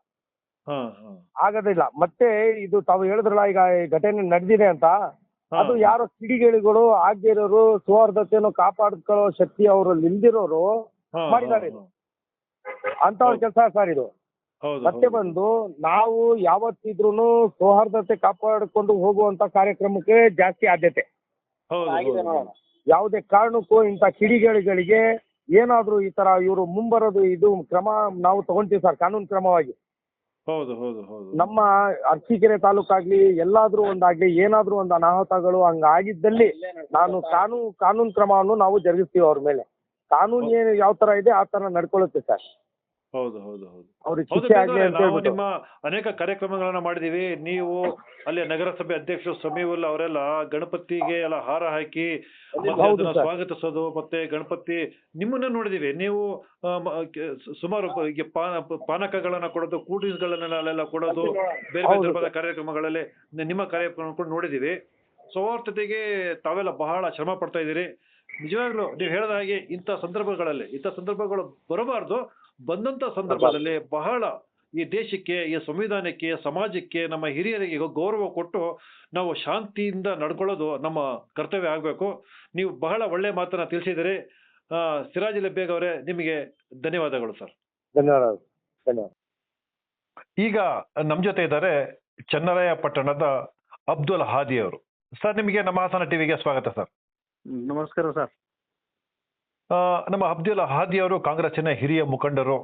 ಆಗೋದಿಲ್ಲ. ಮತ್ತೆ ಇದು ತಾವು ಹೇಳಿದ್ರಲ್ಲ ಈಗ ಈ ಘಟನೆ ನಡೆದಿದೆ ಅಂತ, ಅದು ಯಾರೋ ಕಿಡಿಗೇಡಿಗಳು ಆಗದೇ ಇರೋರು ಸೌಹಾರ್ದತೆಯನ್ನು ಕಾಪಾಡ್ಕೊಳ್ಳೋ ಶಕ್ತಿ ಅವರಲ್ಲಿ ಇಲ್ದಿರೋರು ಮಾಡಿದ್ದಾರೆ. ಇದು ಅಂತವ್ರ ಕೆಲಸ ಸರ್ ಇದು. ಮತ್ತೆ ಬಂದು ನಾವು ಯಾವತ್ತಿದ್ರೂ ಸೌಹಾರ್ದತೆ ಕಾಪಾಡಿಕೊಂಡು ಹೋಗುವಂತ ಕಾರ್ಯಕ್ರಮಕ್ಕೆ ಜಾಸ್ತಿ ಆದ್ಯತೆ. ಯಾವುದೇ ಕಾರಣಕ್ಕೂ ಇಂಥ ಕಿಡಿಗೇಡಿಗಳಿಗೆ ಏನಾದ್ರೂ ಈ ತರ ಇವರು ಮುಂಬರೋದು ಇದು ಕ್ರಮ ನಾವು ತಗೊಂತೀವಿ ಸರ್, ಕಾನೂನು ಕ್ರಮವಾಗಿ. ಹೌದು ಹೌದು ಹೌದು. ನಮ್ಮ ಅರಸೀಕೆರೆ ತಾಲೂಕಾಗ್ಲಿ ಎಲ್ಲಾದ್ರೂ ಒಂದಾಗ್ಲಿ ಏನಾದ್ರೂ ಒಂದು ಅನಾಹುತಗಳು ಹಂಗಾಗಿದ್ದಲ್ಲಿ ನಾನು ಕಾನೂನು ಕ್ರಮವನ್ನು ನಾವು ಜರುಗಿಸ್ತೀವಿ ಅವ್ರ ಮೇಲೆ. ಕಾನೂನು ಏನು ಯಾವ ತರ ಇದೆ ಆ ತರ ನಡ್ಕೊಳ್ಳುತ್ತೆ ಸರ್. ಹೌದು ಹೌದು ಹೌದು. ಅವ್ರಿಗೆ ಶಿಕ್ಷೆ ಆಗ್ಲಿ ಅಂತ ನಾವು ಹೇಳ್ಬಿಟ್ಟು. ನಿಮ್ಮ ಅನೇಕ ಕಾರ್ಯಕ್ರಮಗಳನ್ನ ಮಾಡಿದೀವಿ. ನೀವು ಅಲ್ಲಿ ನಗರಸಭೆ ಅಧ್ಯಕ್ಷರು ಸಮೀವುಲ್ ಅವರೆಲ್ಲ ಗಣಪತಿಗೆ ಎಲ್ಲ ಹಾರ ಹಾಕಿ ಮತ್ತೆ ಅದನ್ನ ಸ್ವಾಗತಿಸೋದು, ಮತ್ತೆ ಗಣಪತಿ ನಿಮ್ಮನ್ನ ನೋಡಿದೀವಿ. ನೀವು ಸುಮಾರು ಪಾನಕಗಳನ್ನ ಕೊಡೋದು, ಕೂಲ್ ಡ್ರಿಂಕ್ಸ್ ಗಳನ್ನೆಲ್ಲ ಅಲ್ಲೆಲ್ಲ ಕೊಡೋದು, ಬೇರೆ ಬೇರೆ ತರಹದ ಕಾರ್ಯಕ್ರಮಗಳಲ್ಲಿ ನಿಮ್ಮ ಕಾರ್ಯಕ್ರಮ ಕೂಡ ನೋಡಿದೀವಿ. ಸೌಹಾರ್ದತೆಗೆ ತಾವೆಲ್ಲ ಬಹಳ ಶ್ರಮ ಪಡ್ತಾ ಇದ್ದೀರಿ. ನಿಜವಾಗ್ಲೂ ನೀವು ಹೇಳಿದ ಹಾಗೆ ಇಂಥ ಸಂದರ್ಭಗಳು ಬರಬಾರ್ದು. ಬಂದಂತ ಸಂದರ್ಭದಲ್ಲಿ ಬಹಳ ಈ ದೇಶಕ್ಕೆ, ಈ ಸಂವಿಧಾನಕ್ಕೆ, ಸಮಾಜಕ್ಕೆ, ನಮ್ಮ ಹಿರಿಯರಿಗೆ ಗೌರವ ಕೊಟ್ಟು ನಾವು ಶಾಂತಿಯಿಂದ ನಡ್ಕೊಳ್ಳೋದು ನಮ್ಮ ಕರ್ತವ್ಯ ಆಗಬೇಕು. ನೀವು ಬಹಳ ಒಳ್ಳೆ ಮಾತನ್ನ ತಿಳಿಸಿದಿರಿ. ಸಿರಾಜ್ ಅಲಿ ಬೇಗ್ ಅವರೇ, ನಿಮಗೆ ಧನ್ಯವಾದಗಳು ಸರ್. ಧನ್ಯವಾದ. ಈಗ ನಮ್ಮ ಜೊತೆ ಇದ್ದಾರೆ ಚನ್ನರಾಯಪಟ್ಟಣದ ಅಬ್ದುಲ್ ಹಾದಿ ಅವರು. ಸರ್, ನಿಮಗೆ ನಮ್ಮ ಹಾಸನ ಟಿವಿಗೆ ಸ್ವಾಗತ ಸರ್. ನಮಸ್ಕಾರ ಸರ್. ನಮ್ಮ ಅಬ್ದುಲ್ ಹಾದಿ ಅವರು ಕಾಂಗ್ರೆಸ್ಸಿನ ಹಿರಿಯ ಮುಖಂಡರು,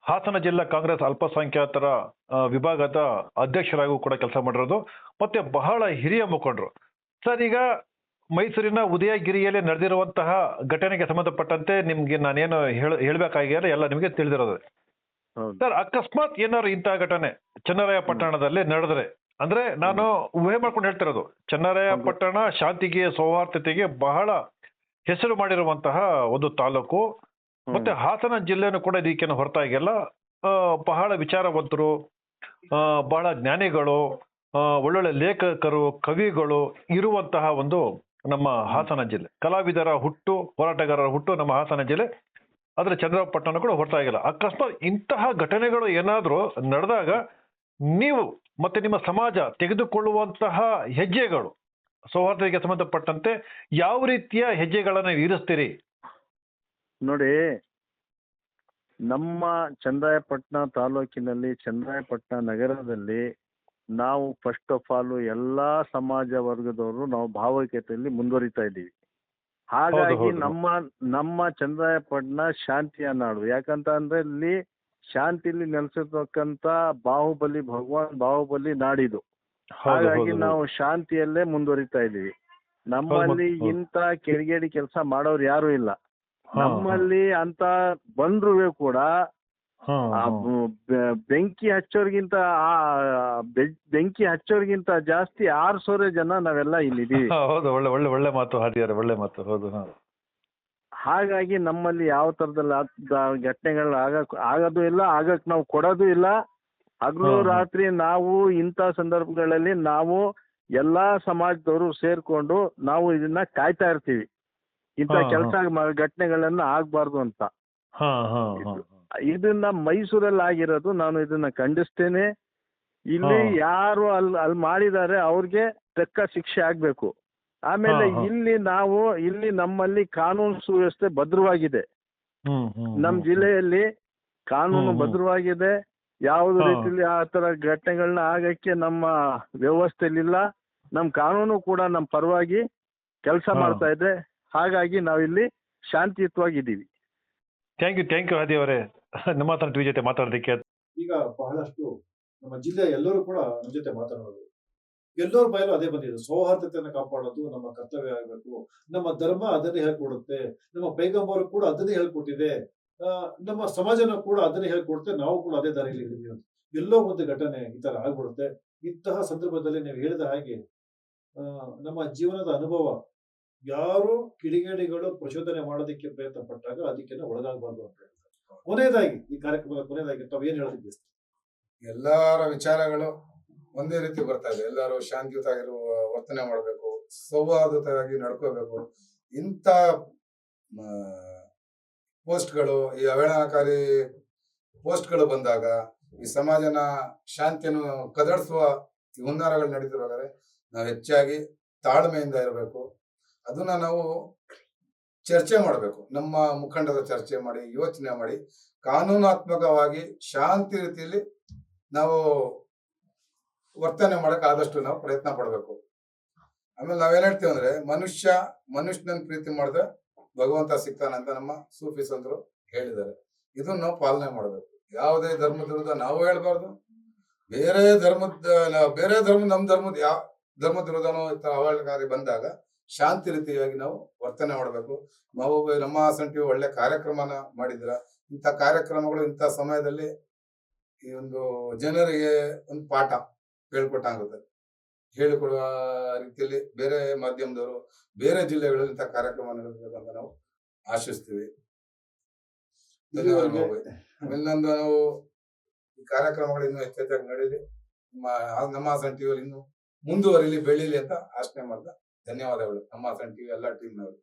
ಹಾಸನ ಜಿಲ್ಲಾ ಕಾಂಗ್ರೆಸ್ ಅಲ್ಪಸಂಖ್ಯಾತರ ವಿಭಾಗದ ಅಧ್ಯಕ್ಷರಾಗೂ ಕೂಡ ಕೆಲಸ ಮಾಡಿರೋದು, ಮತ್ತೆ ಬಹಳ ಹಿರಿಯ ಮುಖಂಡರು. ಸರ್, ಈಗ ಮೈಸೂರಿನ ಉದಯಗಿರಿಯಲ್ಲಿ ನಡೆದಿರುವಂತಹ ಘಟನೆಗೆ ಸಂಬಂಧಪಟ್ಟಂತೆ ನಿಮ್ಗೆ ನಾನೇನು ಹೇಳ್ಬೇಕಾಗಿಲ್ಲ, ಎಲ್ಲ ನಿಮಗೆ ತಿಳಿದಿರೋದು. ಸರ್, ಅಕಸ್ಮಾತ್ ಏನಾದ್ರು ಇಂತಹ ಘಟನೆ ಚನ್ನರಾಯಪಟ್ಟಣದಲ್ಲಿ ನಡೆದ್ರೆ, ಅಂದ್ರೆ ನಾನು ಊಹೆ ಮಾಡ್ಕೊಂಡು ಹೇಳ್ತಿರೋದು, ಚನ್ನರಾಯಪಟ್ಟಣ ಶಾಂತಿಗೆ, ಸೌಹಾರ್ದತೆಗೆ ಬಹಳ ಹೆಸರು ಮಾಡಿರುವಂತಹ ಒಂದು ತಾಲೂಕು. ಮತ್ತೆ ಹಾಸನ ಜಿಲ್ಲೆನೂ ಕೂಡ ಇದಕ್ಕೇನು ಹೊರತಾಗಿಲ್ಲ. ಬಹಳ ವಿಚಾರವಂತರು, ಬಹಳ ಜ್ಞಾನಿಗಳು, ಒಳ್ಳೊಳ್ಳೆ ಲೇಖಕರು, ಕವಿಗಳು ಇರುವಂತಹ ಒಂದು ನಮ್ಮ ಹಾಸನ ಜಿಲ್ಲೆ. ಕಲಾವಿದರ ಹುಟ್ಟು, ಹೋರಾಟಗಾರರ ಹುಟ್ಟು ನಮ್ಮ ಹಾಸನ ಜಿಲ್ಲೆ. ಆದ್ರೆ ಚನ್ನರಾಯಪಟ್ಟಣ ಕೂಡ ಹೊರತಾಗಿಲ್ಲ. ಅಕಸ್ಮಾತ್ ಇಂತಹ ಘಟನೆಗಳು ಏನಾದ್ರೂ ನಡೆದಾಗ ನೀವು ಮತ್ತೆ ನಿಮ್ಮ ಸಮಾಜ ತೆಗೆದುಕೊಳ್ಳುವಂತಹ ಹೆಜ್ಜೆಗಳು ಸೌಹಾರ್ದತೆಗೆ ಸಂಬಂಧಪಟ್ಟಂತೆ ಯಾವ ರೀತಿಯ ಹೆಜ್ಜೆಗಳನ್ನ ಇರಿಸ್ತೀರಿ? ನೋಡಿ, ನಮ್ಮ ಚನ್ನರಾಯಪಟ್ಟಣ ತಾಲೂಕಿನಲ್ಲಿ, ಚನ್ನರಾಯಪಟ್ಟಣ ನಗರದಲ್ಲಿ ನಾವು ಫಸ್ಟ್ ಆಫ್ ಆಲ್ ಎಲ್ಲಾ ಸಮಾಜ ವರ್ಗದವರು ನಾವು ಭಾವೈಕ್ಯತೆಯಲ್ಲಿ ಮುಂದುವರಿತಾ ಇದ್ದೀವಿ. ಹಾಗಾಗಿ ಹೌದು. ನಮ್ಮ ಚನ್ನರಾಯಪಟ್ಟಣ ಶಾಂತಿಯ ನಾಡು. ಯಾಕಂತ ಅಂದ್ರೆ ಇಲ್ಲಿ ಶಾಂತಿಲಿ ನೆಲೆಸಿರ್ತಕ್ಕಂಥ ಭಗವಾನ್ ಬಾಹುಬಲಿ ನಾಡಿದು. ಹಾಗಾಗಿ ನಾವು ಶಾಂತಿಯಲ್ಲೇ ಮುಂದುವರಿತಾ ಇದ್ದೀವಿ. ನಮ್ಮಲ್ಲಿ ಇಂಥ ಕಿಡಿಗೇಡಿ ಕೆಲಸ ಮಾಡೋರು ಯಾರು ಇಲ್ಲ. ನಮ್ಮಲ್ಲಿ ಅಂತ ಬಂದ್ರು ಕೂಡ ಬೆಂಕಿ ಹಚ್ಚೋರ್ಗಿಂತ ಜಾಸ್ತಿ ಆರ್ಸೋರೆ ಜನ ನಾವೆಲ್ಲ ಇಲ್ಲಿದ್ದೀವಿ. ಹೌದು, ಒಳ್ಳೆ ಒಳ್ಳೆ ಒಳ್ಳೆ ಮಾತು ಹಾದಿಯಾರೆ, ಒಳ್ಳೆ ಮಾತು. ಹೌದು. ಹಾಗಾಗಿ ನಮ್ಮಲ್ಲಿ ಯಾವ ತರದಲ್ಲಿ ಘಟನೆಗಳು ಆಗೋದು ಇಲ್ಲ, ಆಗಕ್ ನಾವು ಕೊಡೋದು ಇಲ್ಲ. ಹಗಲು ರಾತ್ರಿ ನಾವು ಇಂಥ ಸಂದರ್ಭಗಳಲ್ಲಿ ನಾವು ಎಲ್ಲಾ ಸಮಾಜದವರು ಸೇರ್ಕೊಂಡು ನಾವು ಇದನ್ನ ಕಾಯ್ತಾ ಇರ್ತೀವಿ, ಇಂಥ ಕೆಲಸ ಘಟನೆಗಳನ್ನ ಆಗ್ಬಾರ್ದು ಅಂತ. ಇದನ್ನ ಮೈಸೂರಲ್ಲಿ ಆಗಿರೋದು, ನಾನು ಇದನ್ನ ಖಂಡಿಸ್ತೇನೆ. ಇಲ್ಲಿ ಯಾರು ಅಲ್ಲಿ ಮಾಡಿದ್ದಾರೆ ಅವ್ರಿಗೆ ತಕ್ಕ ಶಿಕ್ಷೆ ಆಗ್ಬೇಕು. ಆಮೇಲೆ ಇಲ್ಲಿ ನಮ್ಮಲ್ಲಿ ಕಾನೂನು ಸುವ್ಯವಸ್ಥೆ ಭದ್ರವಾಗಿದೆ. ನಮ್ಮ ಜಿಲ್ಲೆಯಲ್ಲಿ ಕಾನೂನು ಭದ್ರವಾಗಿದೆ. ಯಾವುದೇ ರೀತಿಯಲ್ಲಿ ಆ ತರ ಘಟನೆಗಳನ್ನ ಆಗಕ್ಕೆ ನಮ್ಮ ವ್ಯವಸ್ಥೆಲಿಲ್ಲ. ನಮ್ಮ ಕಾನೂನು ಕೂಡ ನಮ್ಮ ಪರವಾಗಿ ಕೆಲಸ ಮಾಡ್ತಾ ಇದೆ. ಹಾಗಾಗಿ ನಾವಿಲ್ಲಿ ಶಾಂತಿಯುತವಾಗಿದ್ದೀವಿ. ಥ್ಯಾಂಕ್ ಯು ಹಾದಿ ಅವರೇ, ನಮ್ಮ ಟಿವಿ ಜೊತೆ ಮಾತಾಡೋದಕ್ಕೆ. ಈಗ ಬಹಳಷ್ಟು ನಮ್ಮ ಜಿಲ್ಲೆಯ ಎಲ್ಲರೂ ಕೂಡ ನಮ್ಮ ಜೊತೆ ಮಾತನಾಡೋದು, ಎಲ್ಲರ ಬಾಯಲ್ಲೂ ಅದೇ ಬಂದಿದೆ. ಸೌಹಾರ್ದತೆಯನ್ನು ಕಾಪಾಡೋದು ನಮ್ಮ ಕರ್ತವ್ಯ ಆಗಬೇಕು. ನಮ್ಮ ಧರ್ಮ ಅದನ್ನೇ ಹೇಳ್ಕೊಡುತ್ತೆ, ನಮ್ಮ ಪೈಗಂಬರು ಕೂಡ ಅದನ್ನೇ ಹೇಳ್ಕೊಟ್ಟಿದೆ, ನಮ್ಮ ಸಮಾಜನ ಕೂಡ ಅದನ್ನೇ ಹೇಳ್ಕೊಡುತ್ತೆ. ನಾವು ಕೂಡ ಅದೇ ದಾರಿಯಲ್ಲಿ ಇದ್ದೀವಿ ಅಂತ ಎಲ್ಲೋ ಒಂದು ಘಟನೆ ಈ ತರ ಆಗ್ಬಿಡುತ್ತೆ. ಇಂತಹ ಸಂದರ್ಭದಲ್ಲಿ ನೀವು ಹೇಳಿದ ಹಾಗೆ ನಮ್ಮ ಜೀವನದ ಅನುಭವ, ಯಾರು ಕಿಡಿಗೇಡಿಗಳು ಪ್ರಚೋದನೆ ಮಾಡೋದಕ್ಕೆ ಪ್ರಯತ್ನ ಪಟ್ಟಾಗ ಅದಕ್ಕೆ ಒಳಗಾಗಬಾರ್ದು ಅಂತ ಹೇಳ್ತಾರೆ. ಕೊನೆಯದಾಗಿ ಈ ಕಾರ್ಯಕ್ರಮದ ಕೊನೆಯದಾಗಿ ತಾವು ಏನ್ ಹೇಳೋದಕ್ಕೆ ಇಷ್ಟ? ಎಲ್ಲರ ವಿಚಾರಗಳು ಒಂದೇ ರೀತಿ ಬರ್ತಾ ಇದೆ. ಎಲ್ಲರೂ ಶಾಂತಿಯುತವಾಗಿರುವ ವರ್ತನೆ ಮಾಡಬೇಕು, ಸೌಹಾರ್ದತೆಯಾಗಿ ನಡ್ಕೋಬೇಕು. ಇಂಥ ಪೋಸ್ಟ್ಗಳು, ಈ ಅವಹೇಳನಕಾರಿ ಪೋಸ್ಟ್ಗಳು ಬಂದಾಗ ಈ ಸಮಾಜನ ಶಾಂತಿಯನ್ನು ಕದಡಿಸುವ ಈ ಹುನ್ನಾರಗಳು ನಡೀತಿರುವಾಗಲೇ ನಾವು ಹೆಚ್ಚಾಗಿ ತಾಳ್ಮೆಯಿಂದ ಇರಬೇಕು. ಅದನ್ನ ನಾವು ಚರ್ಚೆ ಮಾಡಬೇಕು. ನಮ್ಮ ಮುಖಂಡರ ಚರ್ಚೆ ಮಾಡಿ, ಯೋಚನೆ ಮಾಡಿ, ಕಾನೂನಾತ್ಮಕವಾಗಿ ಶಾಂತಿ ರೀತಿಯಲ್ಲಿ ನಾವು ವರ್ತನೆ ಮಾಡಕ್ ಆದಷ್ಟು ನಾವು ಪ್ರಯತ್ನ ಪಡಬೇಕು. ಆಮೇಲೆ ನಾವೇನ್ ಹೇಳ್ತೀವಿ ಅಂದ್ರೆ, ಮನುಷ್ಯನನ್ನ ಪ್ರೀತಿ ಮಾಡಿದ್ರೆ ಭಗವಂತ ಸಿಗ್ತಾನಂತ ನಮ್ಮ ಸೂಫಿ ಸಂತರು ಹೇಳಿದ್ದಾರೆ. ಇದನ್ನ ನಾವು ಪಾಲನೆ ಮಾಡಬೇಕು. ಯಾವುದೇ ಧರ್ಮದ ವಿರುದ್ಧ ನಾವು ಹೇಳ್ಬಾರ್ದು. ಬೇರೆ ಧರ್ಮ ನಮ್ಮ ಧರ್ಮದ ಯಾವ ಧರ್ಮದ ವಿರುದ್ಧನೋ ಅವಹೇಳನಕಾರಿ ಬಂದಾಗ ಶಾಂತಿ ರೀತಿಯಾಗಿ ನಾವು ವರ್ತನೆ ಮಾಡಬೇಕು. ನಾವು ನಮ್ಮ ಹಾಸನ್ ಟಿವಿ ಒಳ್ಳೆ ಕಾರ್ಯಕ್ರಮನ ಮಾಡಿದ್ರ. ಇಂಥ ಕಾರ್ಯಕ್ರಮಗಳು ಇಂಥ ಸಮಯದಲ್ಲಿ ಈ ಒಂದು ಜನರಿಗೆ ಒಂದು ಪಾಠ ಹೇಳ್ಕೊಟ್ಟಾಗುತ್ತೆ. ಹೇಳಿಕೊಡುವ ರೀತಿಯಲ್ಲಿ ಬೇರೆ ಮಾಧ್ಯಮದವರು, ಬೇರೆ ಜಿಲ್ಲೆಗಳಲ್ಲಿ ಇಂಥ ಕಾರ್ಯಕ್ರಮ ನಡೆಸಬೇಕಂತ ನಾವು ಆಶಿಸ್ತೀವಿ. ಇನ್ನೊಂದು ನಾವು ಈ ಕಾರ್ಯಕ್ರಮಗಳು ಇನ್ನೂ ಹೆಚ್ಚೆಚ್ಚಾಗಿ ನಡೀಲಿ, ನಮ್ಮ ಹಾಸನ್ ಟಿವಿಯಲ್ಲಿ ಇನ್ನು ಮುಂದುವರಿಲಿ, ಬೆಳೀಲಿ ಅಂತ ಆಶನೆ ಮಾಡ್ತಾ ಧನ್ಯವಾದಗಳು ನಮ್ಮ ಹಾಸನ್ ಟಿವಿ ಎಲ್ಲ ಟೀಮ್ನವರು.